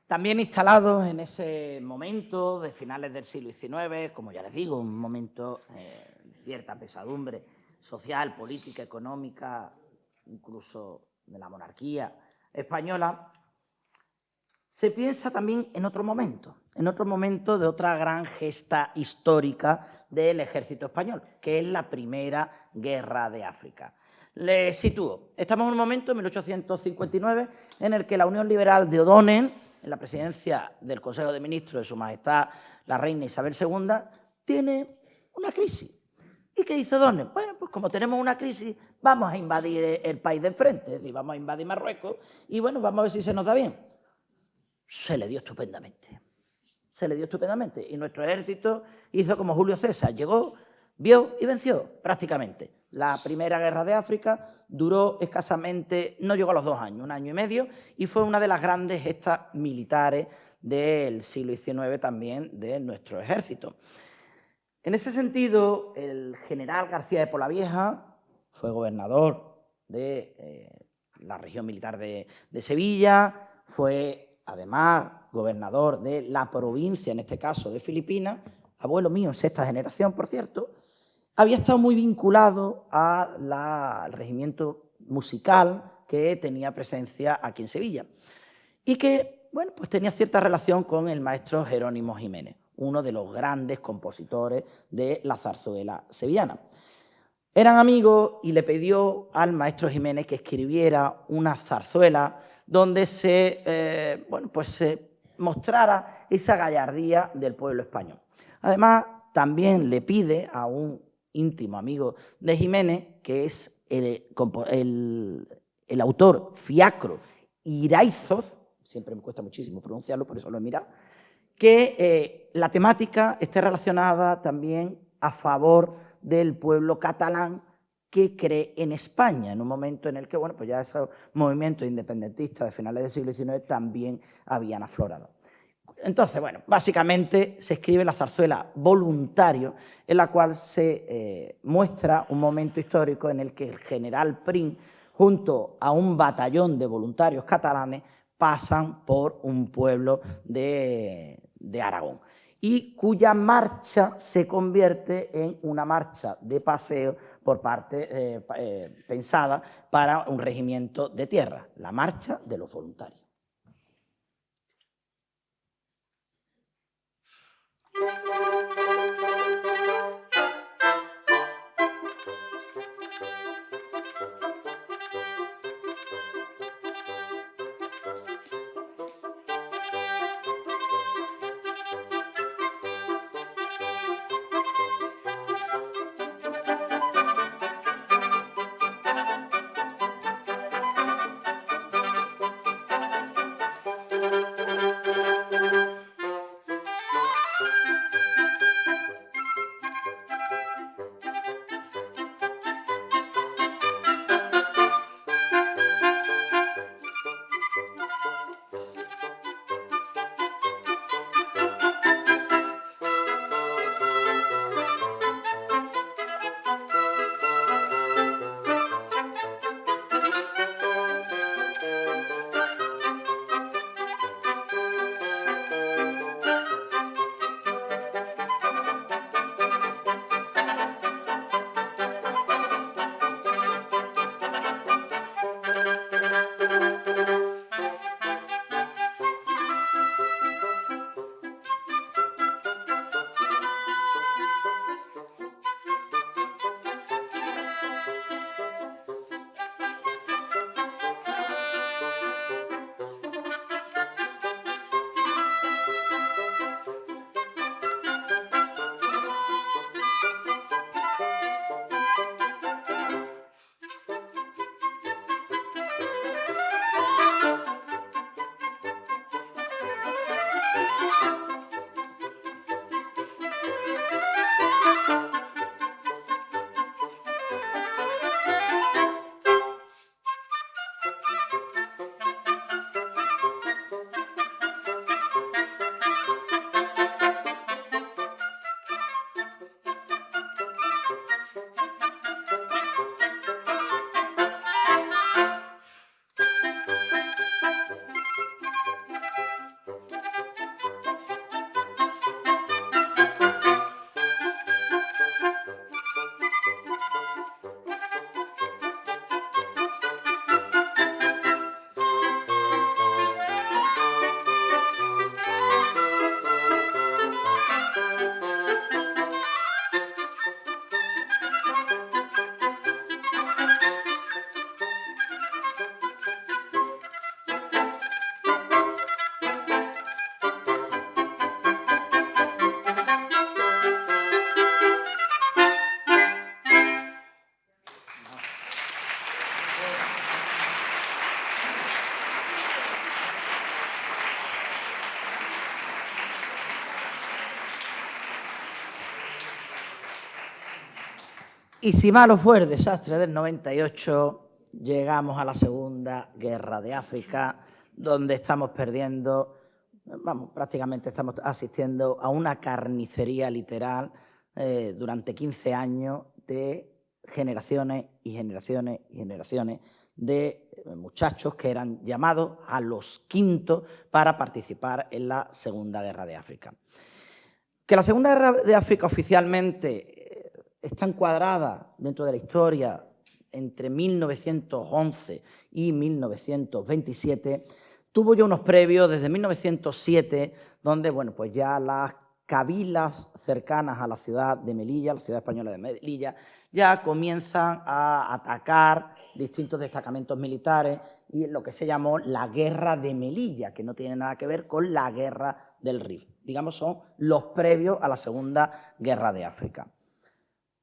C: También instalados en ese momento de finales del siglo XIX, como ya les digo, un momento de cierta pesadumbre social, política, económica, incluso de la monarquía española, se piensa también en otro momento de otra gran gesta histórica del ejército español, que es la Primera Guerra de África. Les sitúo. Estamos en un momento, en 1859, en el que la Unión Liberal de O'Donnell, en la presidencia del Consejo de Ministros de Su Majestad la Reina Isabel II, tiene una crisis. ¿Y qué dice O'Donnell? Bueno, pues como tenemos una crisis, vamos a invadir el país de enfrente, es decir, vamos a invadir Marruecos y bueno, vamos a ver si se nos da bien. Se le dio estupendamente. Se le dio estupendamente. Y nuestro ejército hizo como Julio César, llegó, vio y venció prácticamente. La Primera Guerra de África duró escasamente, no llegó a los 2 años, 1 año y medio, y fue una de las grandes gestas militares del siglo XIX también de nuestro ejército. En ese sentido, el general García de Polavieja fue gobernador de la región militar de Sevilla, fue además gobernador de la provincia, en este caso de Filipinas, abuelo mío, 6ª generación, por cierto, había estado muy vinculado al regimiento musical que tenía presencia aquí en Sevilla y que, bueno, pues tenía cierta relación con el maestro Jerónimo Jiménez, uno de los grandes compositores de la zarzuela sevillana. Eran amigos y le pidió al maestro Jiménez que escribiera una zarzuela donde se mostrara esa gallardía del pueblo español. Además, también le pide a un íntimo amigo de Jiménez, que es el autor Fiacro Iraizoz, siempre me cuesta muchísimo pronunciarlo, por eso lo he mirado, que la temática esté relacionada también a favor del pueblo catalán que cree en España, en un momento en el que, bueno, pues ya esos movimientos independentistas de finales del siglo XIX también habían aflorado. Entonces, bueno, básicamente se escribe la zarzuela Voluntario, en la cual se muestra un momento histórico en el que el general Prim, junto a un batallón de voluntarios catalanes, pasan por un pueblo de Aragón y cuya marcha se convierte en una marcha de paseo por parte pensada para un regimiento de tierra, la Marcha de los Voluntarios. Y si malo fue el desastre del 98, llegamos a la Segunda Guerra de África, donde estamos perdiendo, vamos, prácticamente estamos asistiendo a una carnicería literal durante 15 años de generaciones y generaciones y generaciones de muchachos que eran llamados a los quintos para participar en la Segunda Guerra de África. Que la Segunda Guerra de África oficialmente está encuadrada dentro de la historia entre 1911 y 1927, tuvo ya unos previos desde 1907, donde bueno, pues ya las cabilas cercanas a la ciudad de Melilla, la ciudad española de Melilla, ya comienzan a atacar distintos destacamentos militares y lo que se llamó la Guerra de Melilla, que no tiene nada que ver con la Guerra del Rif. Digamos, son los previos a la Segunda Guerra de África.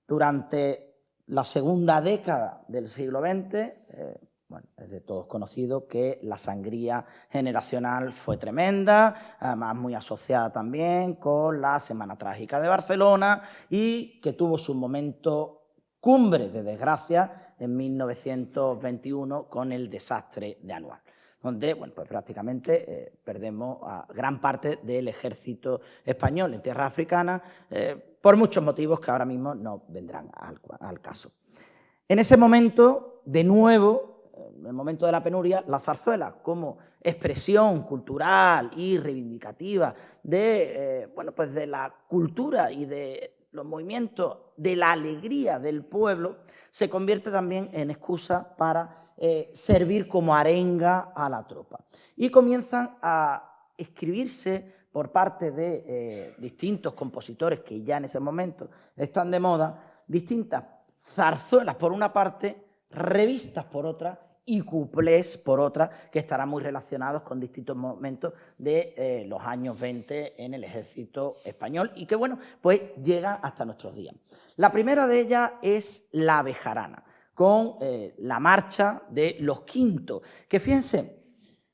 C: Durante la segunda década del siglo XX, bueno, es de todos conocido que la sangría generacional fue tremenda, además muy asociada también con la Semana Trágica de Barcelona y que tuvo su momento cumbre de desgracia en 1921 con el desastre de Anual, donde bueno, pues prácticamente perdemos a gran parte del ejército español en tierra africana por muchos motivos que ahora mismo no vendrán al caso. En ese momento, de nuevo, en el momento de la penuria, la zarzuela como expresión cultural y reivindicativa de, bueno, pues de la cultura y de los movimientos de la alegría del pueblo, se convierte también en excusa para servir como arenga a la tropa. Y comienzan a escribirse por parte de distintos compositores que ya en ese momento están de moda, distintas zarzuelas por una parte, revistas por otra y cuplés por otra, que estarán muy relacionados con distintos momentos de los años 20 en el ejército español y que, bueno, pues llegan hasta nuestros días. La primera de ellas es La Bejarana, con la marcha de los Quintos, que fíjense,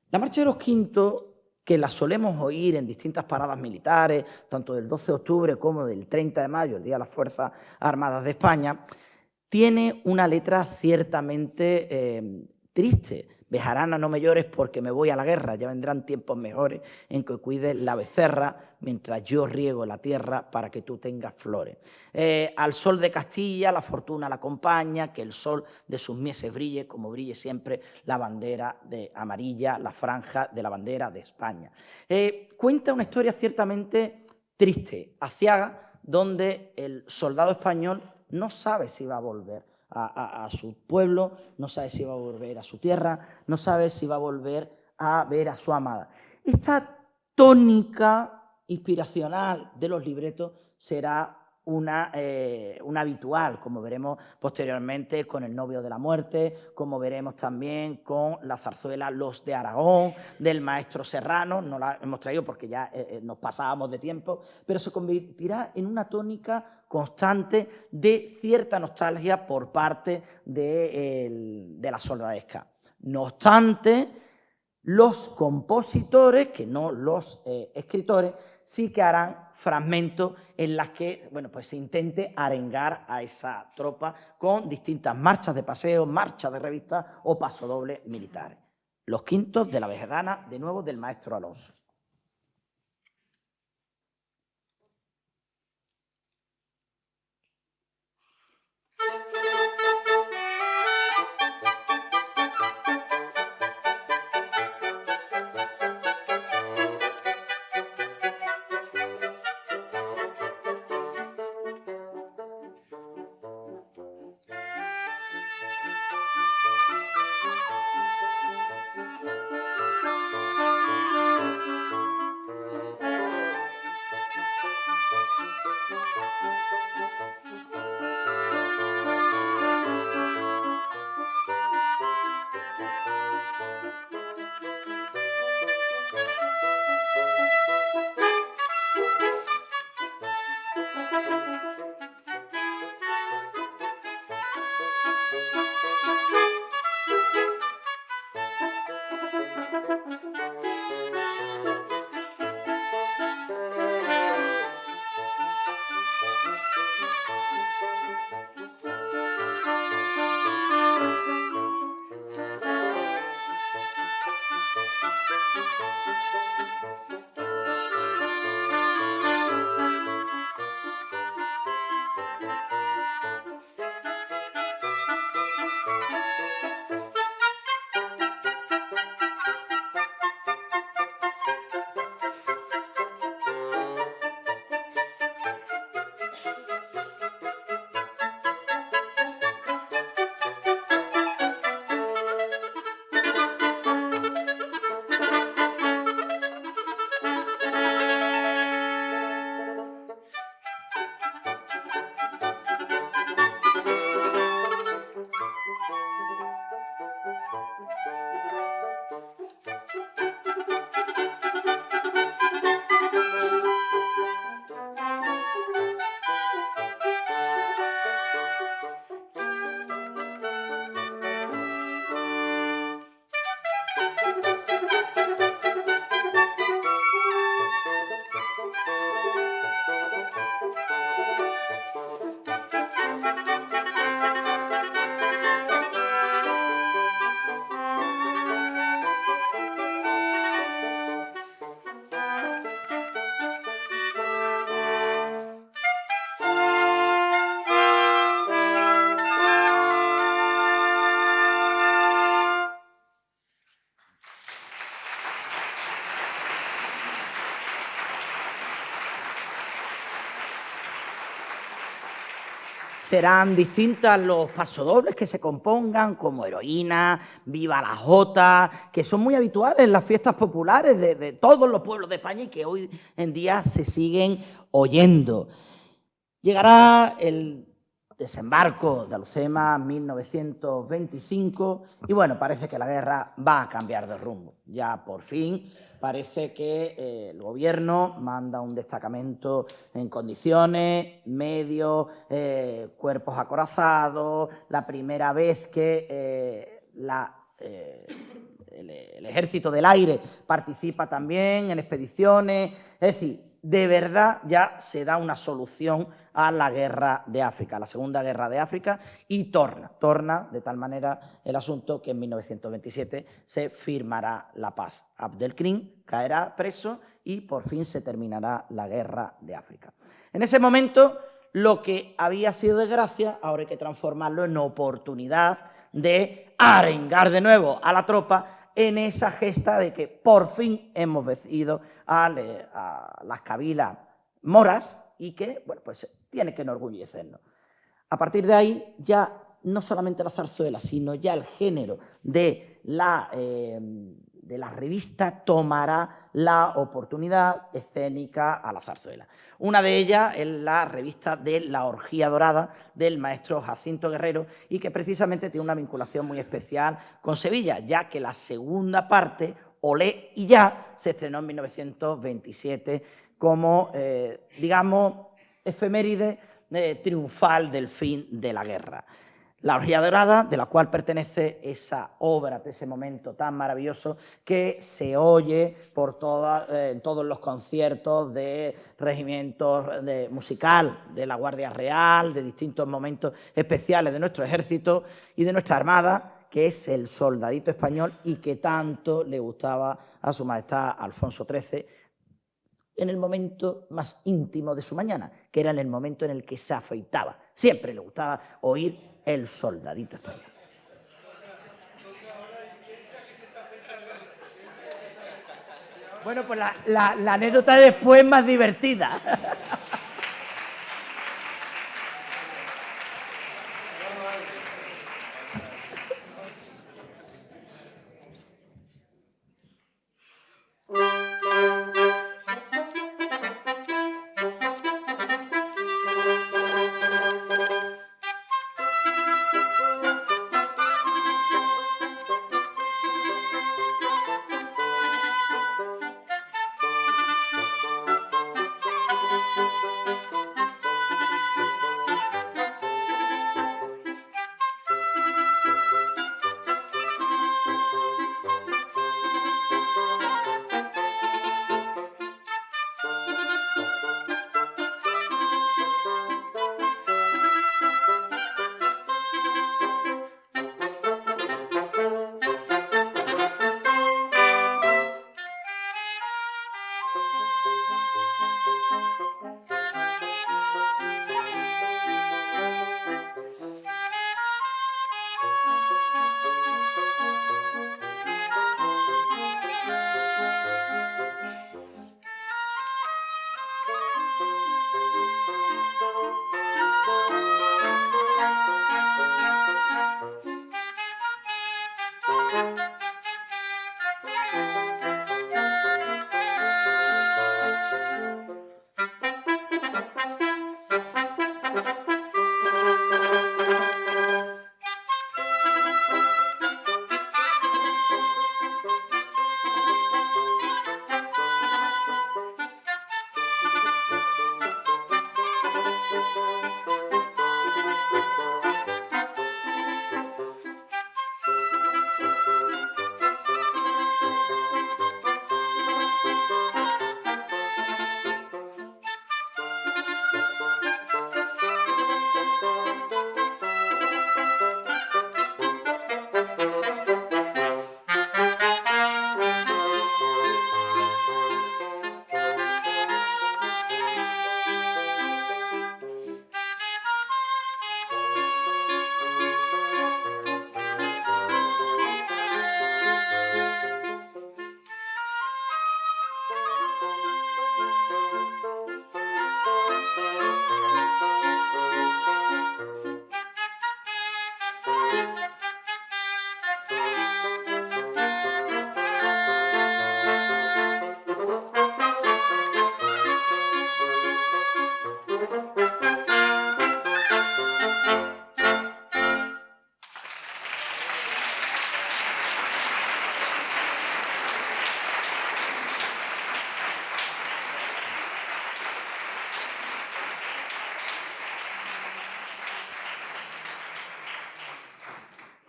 C: la marcha de los Quintos, que la solemos oír en distintas paradas militares, tanto del 12 de octubre como del 30 de mayo, el Día de las Fuerzas Armadas de España, tiene una letra ciertamente triste. Bejarana, no me llores porque me voy a la guerra, ya vendrán tiempos mejores en que cuides la becerra mientras yo riego la tierra para que tú tengas flores. Al sol de Castilla la fortuna la acompaña, que el sol de sus mieses brille como brille siempre la bandera de amarilla, la franja de la bandera de España. Cuenta una historia ciertamente triste, aciaga, donde el soldado español no sabe si va a volver a su pueblo, no sabe si va a volver a su tierra, no sabe si va a volver a ver a su amada. Esta tónica inspiracional de los libretos será una habitual, como veremos posteriormente con El novio de la muerte, como veremos también con la zarzuela Los de Aragón, del maestro Serrano. No la hemos traído porque ya nos pasábamos de tiempo, pero se convertirá en una tónica constante de cierta nostalgia por parte de la soldadesca. No obstante, los compositores, que no los escritores, sí que harán fragmentos en las que bueno, pues se intente arengar a esa tropa con distintas marchas de paseo, marchas de revista o pasodobles militares. Los Quintos de La Bejarana, de nuevo, del maestro Alonso. serán distintas los pasodobles que se compongan, como Heroína, Viva la Jota, que son muy habituales en las fiestas populares de todos los pueblos de España y que hoy en día se siguen oyendo. Llegará el desembarco de Alhucemas, 1925, y bueno, parece que la guerra va a cambiar de rumbo. Ya por fin parece que el gobierno manda un destacamento en condiciones, medios, cuerpos acorazados, la primera vez que el ejército del aire participa también en expediciones, es decir, de verdad ya se da una solución a la guerra de África, a la Segunda Guerra de África, y torna de tal manera el asunto que en 1927 se firmará la paz. Abdelkrim caerá preso y por fin se terminará la guerra de África. En ese momento, lo que había sido desgracia, ahora hay que transformarlo en oportunidad de arengar de nuevo a la tropa en esa gesta de que por fin hemos vencido a las cabilas moras y que, bueno, pues tiene que enorgullecernos. A partir de ahí, ya no solamente la zarzuela, sino ya el género de la revista tomará la oportunidad escénica a la zarzuela. Una de ellas es la revista de La Orgía Dorada del maestro Jacinto Guerrero y que precisamente tiene una vinculación muy especial con Sevilla, ya que la segunda parte, Olé y ya, se estrenó en 1927 como, digamos, efeméride triunfal del fin de la guerra. La Orgía Dorada, de la cual pertenece esa obra de ese momento tan maravilloso que se oye por en todos los conciertos de regimientos musical de la Guardia Real, de distintos momentos especiales de nuestro ejército y de nuestra armada, que es El Soldadito Español y que tanto le gustaba a su majestad Alfonso XIII en el momento más íntimo de su mañana, que era en el momento en el que se afeitaba. Siempre le gustaba oír El Soldadito Español. Bueno, pues la anécdota después es más divertida.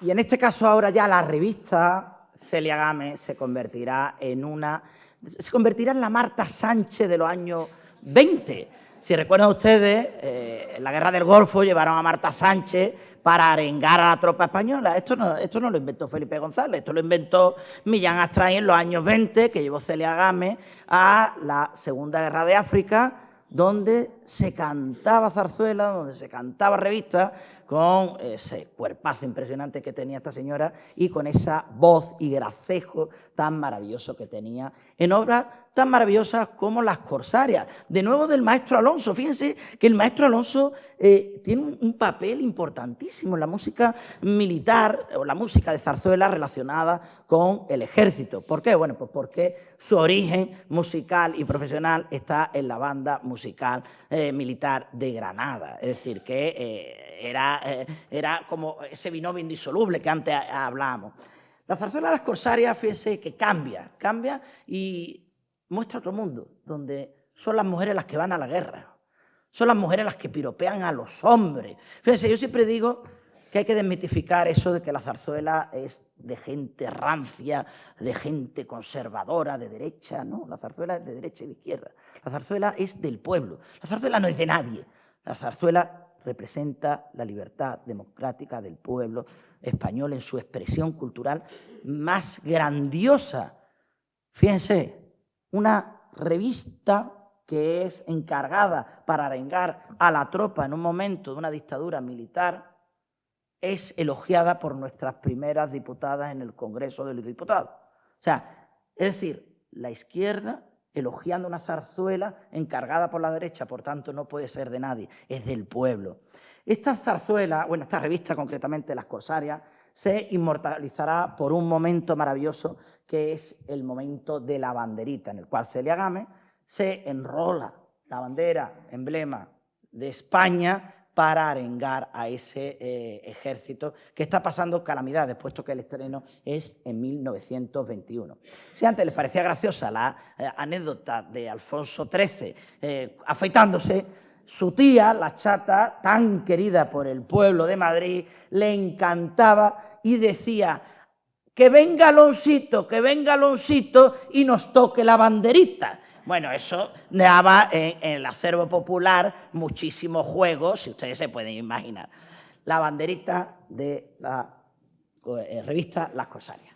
C: Y en este caso ahora ya la revista Celia Gámez se convertirá en la Marta Sánchez de los años 20. Si recuerdan ustedes, en la Guerra del Golfo llevaron a Marta Sánchez para arengar a la tropa española. Esto no lo inventó Felipe González, esto lo inventó Millán Astray en los años 20, que llevó Celia Gámez a la Segunda Guerra de África, donde se cantaba zarzuela, donde se cantaba revista, con ese cuerpazo impresionante que tenía esta señora y con esa voz y gracejo tan maravilloso que tenía en obras tan maravillosas como Las Corsarias. De nuevo del maestro Alonso. Fíjense que el maestro Alonso tiene un papel importantísimo en la música militar o la música de zarzuela relacionada con el ejército. ¿Por qué? Bueno, pues porque su origen musical y profesional está en la banda musical militar de Granada. Es decir, que era como ese binomio indisoluble que antes hablábamos. La zarzuela de Las Corsarias, fíjense que cambia y muestra otro mundo, donde son las mujeres las que van a la guerra, son las mujeres las que piropean a los hombres. Fíjense, yo siempre digo que hay que desmitificar eso de que la zarzuela es de gente rancia, de gente conservadora, de derecha. No, la zarzuela es de derecha y de izquierda. La zarzuela es del pueblo. La zarzuela no es de nadie. La zarzuela representa la libertad democrática del pueblo español en su expresión cultural más grandiosa. Fíjense, una revista que es encargada para arengar a la tropa en un momento de una dictadura militar, es elogiada por nuestras primeras diputadas en el Congreso de los Diputados. O sea, es decir, la izquierda elogiando una zarzuela encargada por la derecha, por tanto no puede ser de nadie, es del pueblo. Esta zarzuela, bueno, esta revista concretamente, Las Corsarias, se inmortalizará por un momento maravilloso que es el momento de la banderita, en el cual Celia Gámez se enrola la bandera, emblema de España, para arengar a ese ejército que está pasando calamidades, puesto que el estreno es en 1921. Si antes les parecía graciosa la anécdota de Alfonso XIII afeitándose, su tía, la chata, tan querida por el pueblo de Madrid, le encantaba y decía: que venga Aloncito y nos toque la banderita. Bueno, eso daba en el acervo popular muchísimos juegos, si ustedes se pueden imaginar. La banderita de la revista Las Corsarias.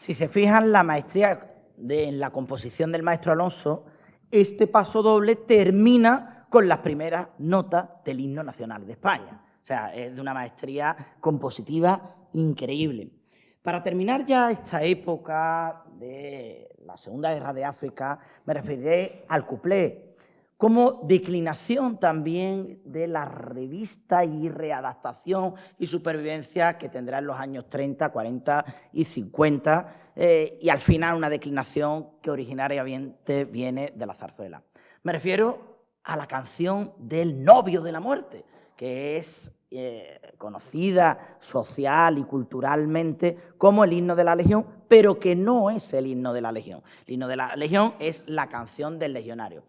C: Si se fijan, la maestría en la composición del maestro Alonso, este paso doble termina con las primeras notas del himno nacional de España. O sea, es de una maestría compositiva increíble. Para terminar ya esta época de la Segunda Guerra de África, me referiré al cuplé, como declinación también de la revista y readaptación y supervivencia que tendrá en los años 30, 40 y 50, y al final una declinación que originariamente viene de la zarzuela. Me refiero a la canción del novio de la muerte, que es conocida social y culturalmente como el himno de la Legión, pero que no es el himno de la Legión. El himno de la Legión es la canción del legionario.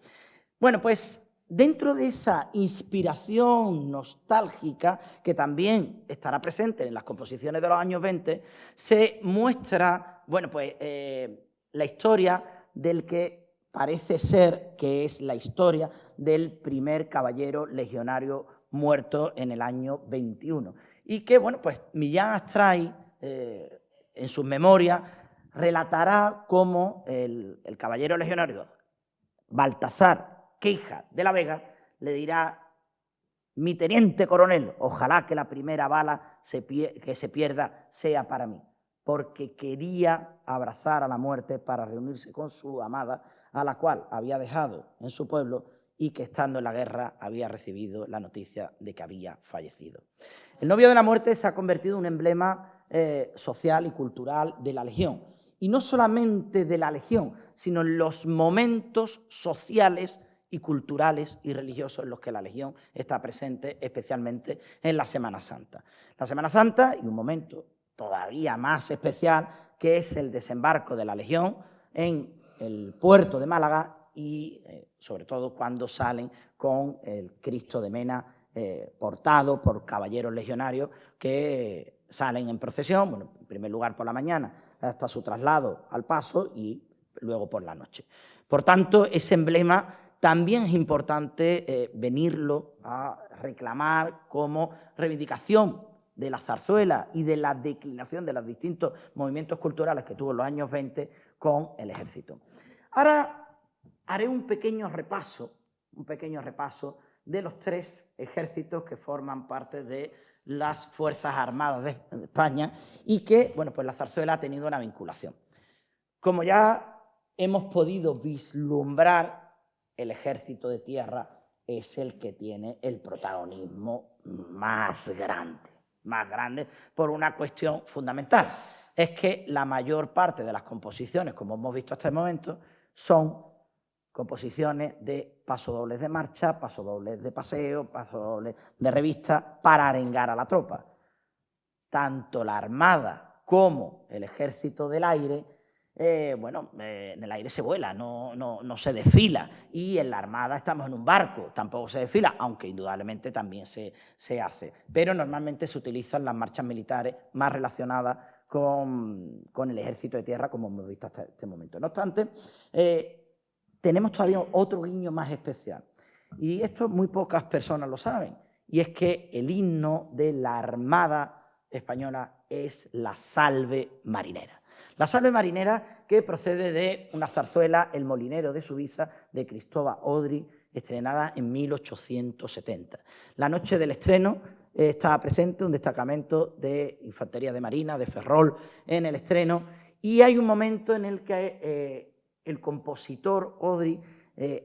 C: Bueno, pues dentro de esa inspiración nostálgica que también estará presente en las composiciones de los años 20, se muestra, bueno, pues la historia del que parece ser que es la historia del primer caballero legionario muerto en el año 21 y que, bueno, pues Millán Astray en sus memorias relatará cómo el caballero legionario Baltasar Queija de la Vega le dirá: mi teniente coronel, ojalá que la primera bala que se pierda sea para mí, porque quería abrazar a la muerte para reunirse con su amada, a la cual había dejado en su pueblo y que estando en la guerra había recibido la noticia de que había fallecido. El novio de la muerte se ha convertido en un emblema social y cultural de la Legión, y no solamente de la Legión, sino en los momentos sociales y culturales y religiosos en los que la Legión está presente, especialmente en la Semana Santa. La Semana Santa y un momento todavía más especial, que es el desembarco de la Legión en el puerto de Málaga y sobre todo cuando salen con el Cristo de Mena portado por caballeros legionarios que salen en procesión, bueno, en primer lugar por la mañana hasta su traslado al Paso y luego por la noche. Por tanto, ese emblema también es importante venirlo a reclamar como reivindicación de la zarzuela y de la declinación de los distintos movimientos culturales que tuvo en los años 20 con el ejército. Ahora haré un pequeño repaso de los tres ejércitos que forman parte de las Fuerzas Armadas de España y que, bueno, pues la zarzuela ha tenido una vinculación. Como ya hemos podido vislumbrar, el ejército de tierra es el que tiene el protagonismo más grande por una cuestión fundamental. Es que la mayor parte de las composiciones, como hemos visto hasta el momento, son composiciones de pasodobles de marcha, pasodobles de paseo, pasodobles de revista para arengar a la tropa. Tanto la Armada como el Ejército del Aire, en el aire se vuela, no se desfila, y en la Armada estamos en un barco, tampoco se desfila, aunque indudablemente también se hace, pero normalmente se utilizan las marchas militares más relacionadas con el Ejército de Tierra, como hemos visto hasta este momento. No obstante, tenemos todavía otro guiño más especial, y esto muy pocas personas lo saben, y es que el himno de la Armada española es la Salve Marinera. La Salve Marinera, que procede de una zarzuela, El molinero de Suiza, de Cristóbal Odry, estrenada en 1870. La noche del estreno estaba presente un destacamento de Infantería de Marina, de Ferrol, en el estreno, y hay un momento en el que el compositor Odry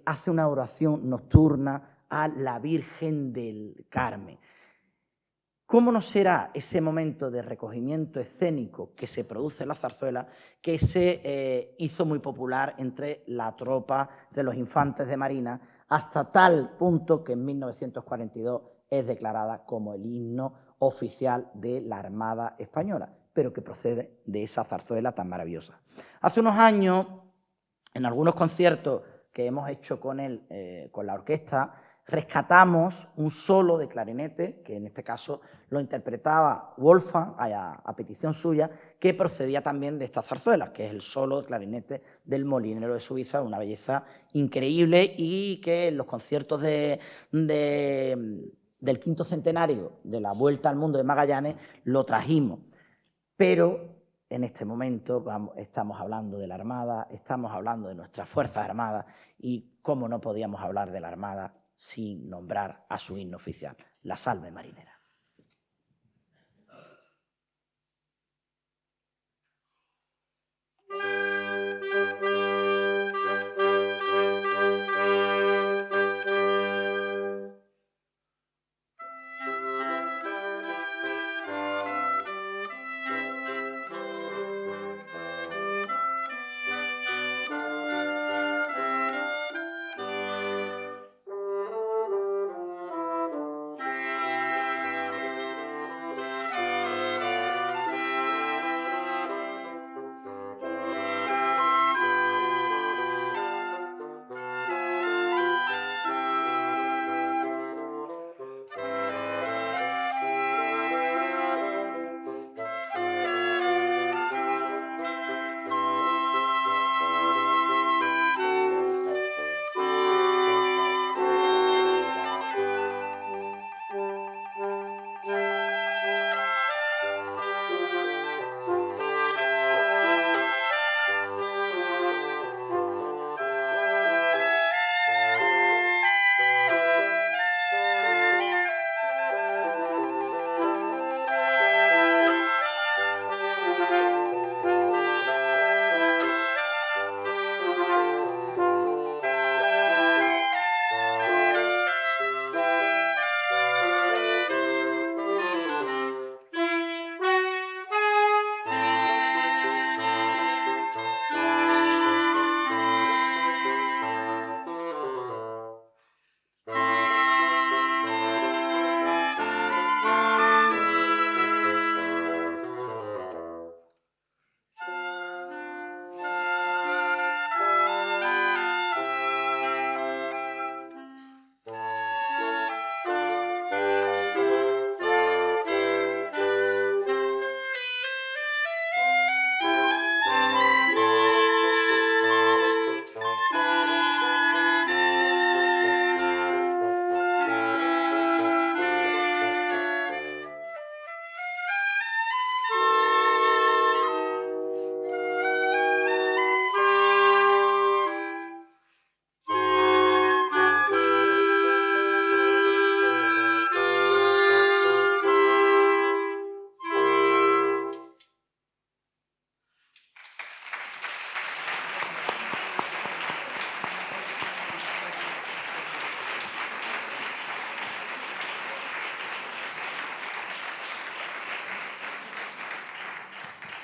C: hace una oración nocturna a la Virgen del Carmen. ¿Cómo no será ese momento de recogimiento escénico que se produce en la zarzuela, que se hizo muy popular entre la tropa, entre los infantes de marina, hasta tal punto que en 1942 es declarada como el himno oficial de la Armada Española, pero que procede de esa zarzuela tan maravillosa? Hace unos años, en algunos conciertos que hemos hecho con la orquesta, rescatamos un solo de clarinete, que en este caso lo interpretaba Wolfgang a petición suya, que procedía también de esta zarzuela, que es el solo de clarinete del Molinero de Suiza, una belleza increíble, y que en los conciertos del quinto centenario de la Vuelta al Mundo de Magallanes lo trajimos. Pero en este momento estamos hablando de la Armada, estamos hablando de nuestras Fuerzas Armadas y cómo no podíamos hablar de la Armada sin nombrar a su himno oficial, la Salve Marinera.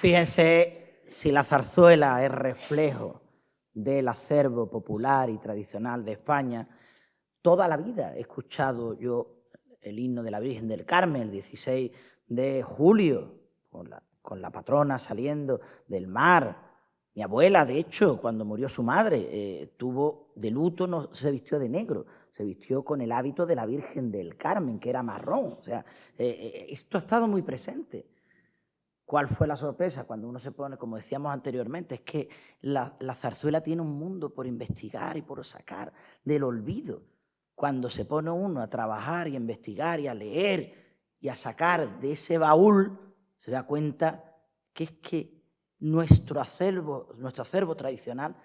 C: Fíjense, si la zarzuela es reflejo del acervo popular y tradicional de España, toda la vida he escuchado yo el himno de la Virgen del Carmen, el 16 de julio, con la patrona saliendo del mar. Mi abuela, de hecho, cuando murió su madre, tuvo de luto, no se vistió de negro, se vistió con el hábito de la Virgen del Carmen, que era marrón. O sea, esto ha estado muy presente. ¿Cuál fue la sorpresa? Cuando uno se pone, como decíamos anteriormente, es que la zarzuela tiene un mundo por investigar y por sacar del olvido. Cuando se pone uno a trabajar y a investigar y a leer y a sacar de ese baúl, se da cuenta que es que nuestro acervo tradicional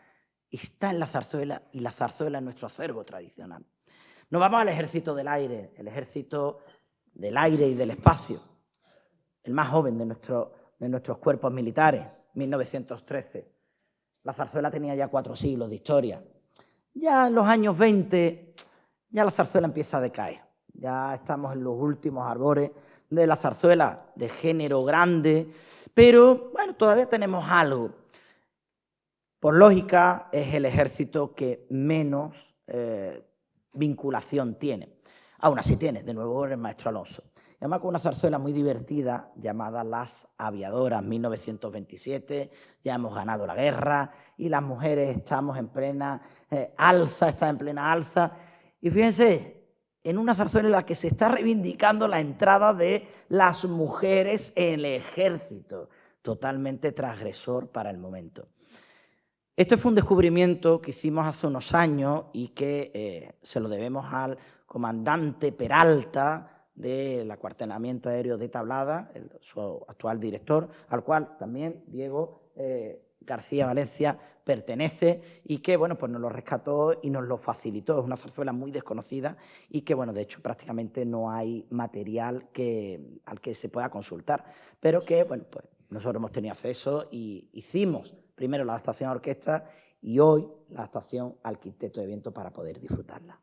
C: está en la zarzuela y la zarzuela es nuestro acervo tradicional. Nos vamos al ejército del aire, el ejército del aire y del espacio, el más joven de nuestros cuerpos militares, 1913. La zarzuela tenía ya 4 siglos de historia. Ya en los años 20, ya la zarzuela empieza a decaer. Ya estamos en los últimos albores de la zarzuela, de género grande, pero bueno, todavía tenemos algo. Por lógica, es el ejército que menos vinculación tiene. Aún así tiene, de nuevo, el maestro Alonso. Y además con una zarzuela muy divertida llamada Las Aviadoras, 1927, ya hemos ganado la guerra y las mujeres estamos en plena alza. Y fíjense, en una zarzuela en la que se está reivindicando la entrada de las mujeres en el ejército, totalmente transgresor para el momento. Este fue un descubrimiento que hicimos hace unos años y que se lo debemos al comandante Peralta del acuartelamiento aéreo de Tablada, su actual director, al cual también Diego García Valencia pertenece y que, bueno, pues nos lo rescató y nos lo facilitó. Es una zarzuela muy desconocida y que, bueno, de hecho prácticamente no hay material al que se pueda consultar, pero que, bueno, pues nosotros hemos tenido acceso y hicimos primero la adaptación a orquesta y hoy la adaptación al quinteto de viento para poder disfrutarla.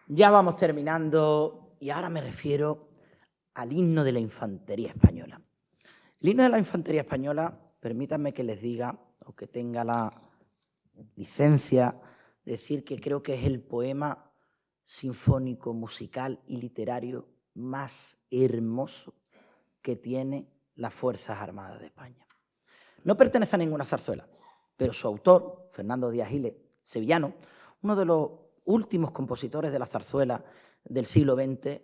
C: Ya vamos terminando y ahora me refiero al himno de la infantería española. El himno de la infantería española, permítanme que les diga, o que tenga la licencia de decir que creo que es el poema sinfónico, musical y literario más hermoso que tiene las Fuerzas Armadas de España. No pertenece a ninguna zarzuela, pero su autor, Fernando Díaz Giles, sevillano, uno de los últimos compositores de la zarzuela del siglo XX,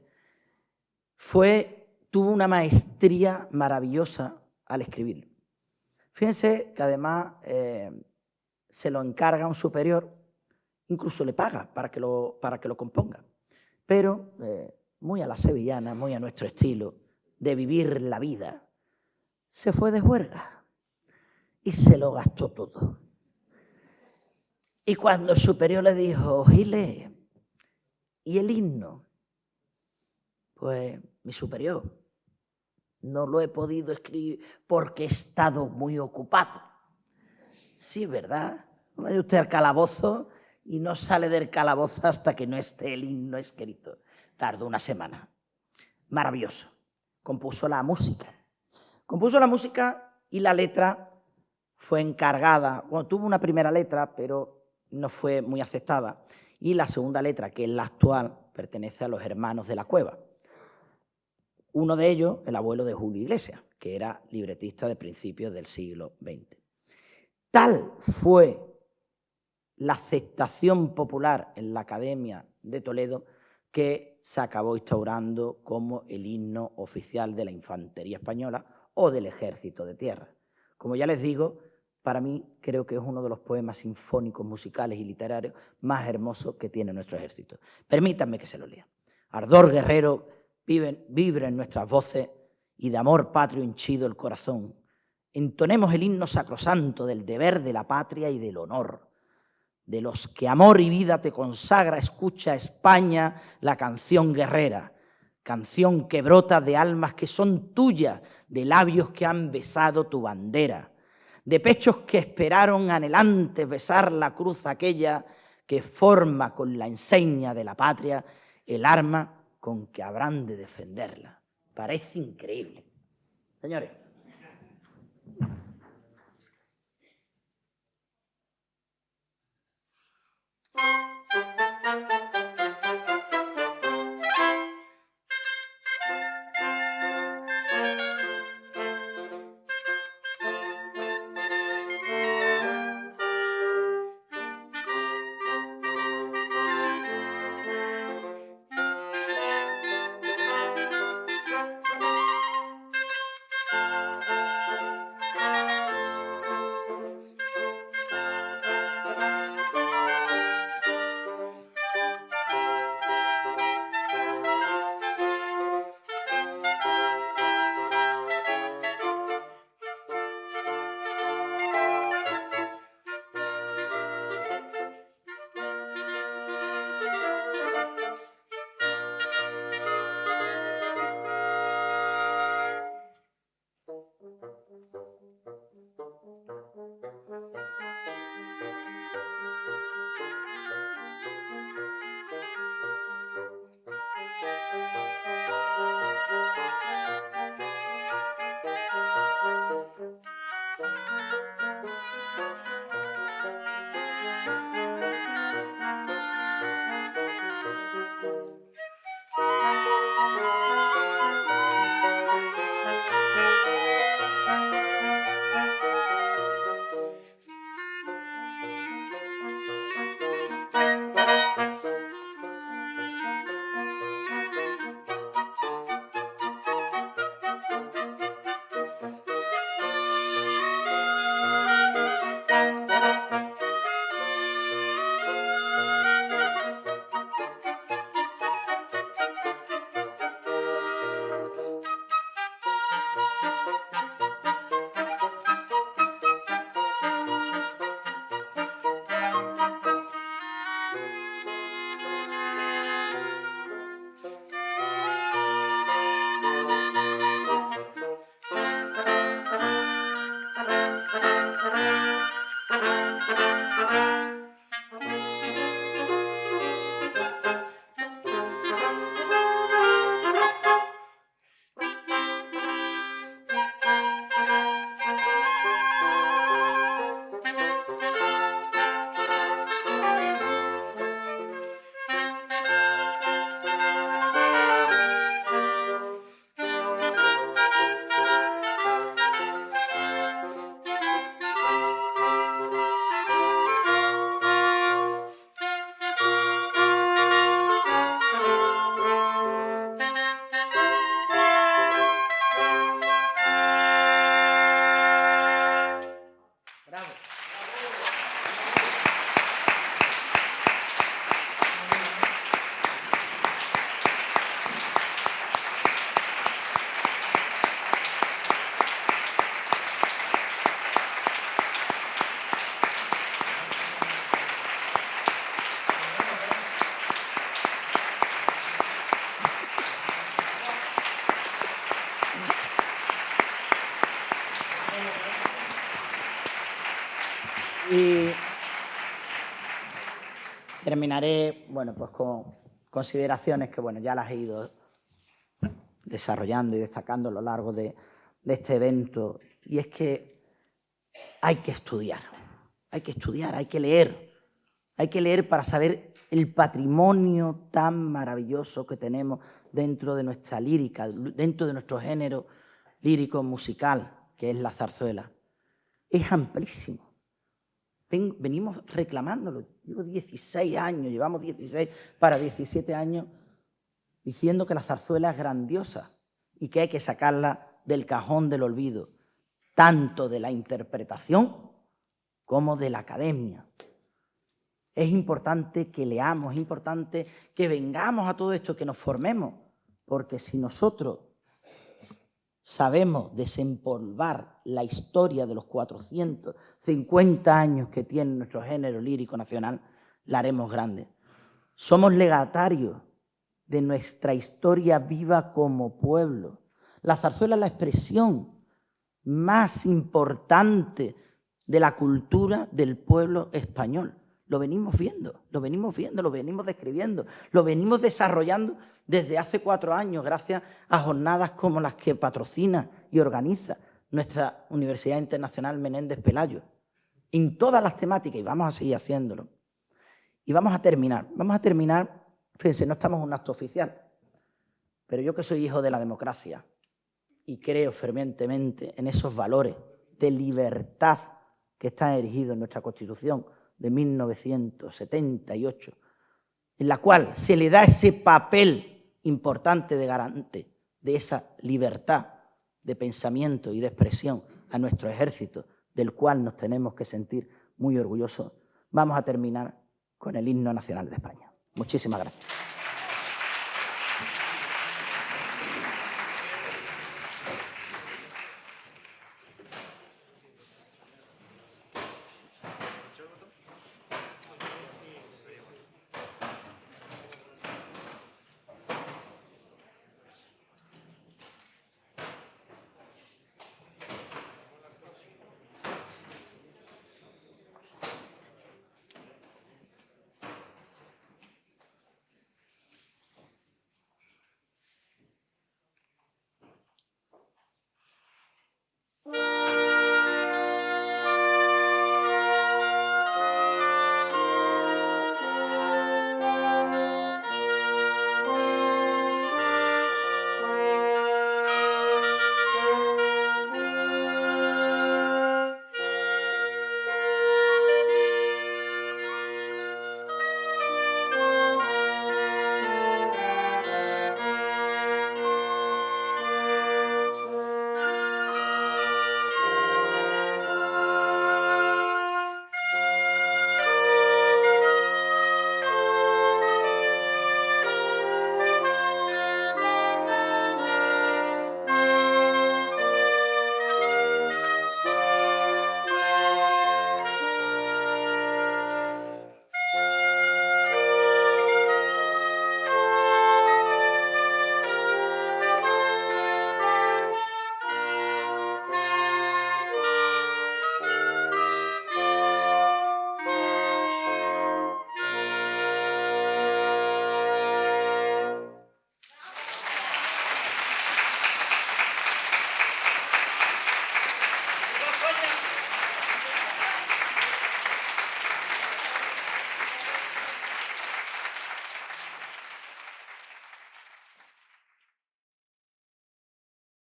C: tuvo una maestría maravillosa al escribirlo. Fíjense que además se lo encarga un superior, incluso le paga para que lo componga, pero muy a la sevillana, muy a nuestro estilo de vivir la vida, se fue de juerga y se lo gastó todo. Y cuando el superior le dijo, Giles, ¿y el himno? Pues mi superior, no lo he podido escribir porque he estado muy ocupado. Sí, ¿verdad? Vaya usted al calabozo y no sale del calabozo hasta que no esté el himno escrito. Tardó una semana. Maravilloso. Compuso la música. Compuso la música y la letra fue encargada. Bueno, tuvo una primera letra, pero no fue muy aceptada. Y la segunda letra, que es la actual, pertenece a los hermanos de la Cueva. Uno de ellos, el abuelo de Julio Iglesias, que era libretista de principios del siglo XX. Tal fue la aceptación popular en la Academia de Toledo que se acabó instaurando como el himno oficial de la Infantería Española o del Ejército de Tierra. Como ya les digo, para mí creo que es uno de los poemas sinfónicos, musicales y literarios más hermosos que tiene nuestro ejército. Permítanme que se lo lea. Ardor guerrero vibra en nuestras voces y de amor patrio henchido el corazón. Entonemos el himno sacrosanto del deber de la patria y del honor. De los que amor y vida te consagra, escucha España la canción guerrera, canción que brota de almas que son tuyas, de labios que han besado tu bandera, de pechos que esperaron anhelantes besar la cruz aquella que forma con la enseña de la patria el arma con que habrán de defenderla. Parece increíble. Señores. Y terminaré, bueno, pues con consideraciones que, bueno, ya las he ido desarrollando y destacando a lo largo de este evento. Y es que hay que estudiar, hay que leer para saber el patrimonio tan maravilloso que tenemos dentro de nuestra lírica, dentro de nuestro género lírico musical, que es la zarzuela. Es amplísimo. Venimos reclamándolo. Llevo 16 años, llevamos 16 para 17 años diciendo que la zarzuela es grandiosa y que hay que sacarla del cajón del olvido, tanto de la interpretación como de la academia. Es importante que leamos, es importante que vengamos a todo esto, que nos formemos, porque si nosotros sabemos desempolvar la historia de los 450 años que tiene nuestro género lírico nacional, la haremos grande. Somos legatarios de nuestra historia viva como pueblo. La zarzuela es la expresión más importante de la cultura del pueblo español. Lo venimos viendo, lo venimos describiendo, lo venimos desarrollando desde hace 4 años, gracias a jornadas como las que patrocina y organiza nuestra Universidad Internacional Menéndez Pelayo, en todas las temáticas, y vamos a seguir haciéndolo. Y vamos a terminar, fíjense, no estamos en un acto oficial, pero yo que soy hijo de la democracia y creo fervientemente en esos valores de libertad que están erigidos en nuestra Constitución de 1978, en la cual se le da ese papel importante de garante de esa libertad de pensamiento y de expresión a nuestro ejército, del cual nos tenemos que sentir muy orgullosos. Vamos a terminar con el himno nacional de España. Muchísimas gracias.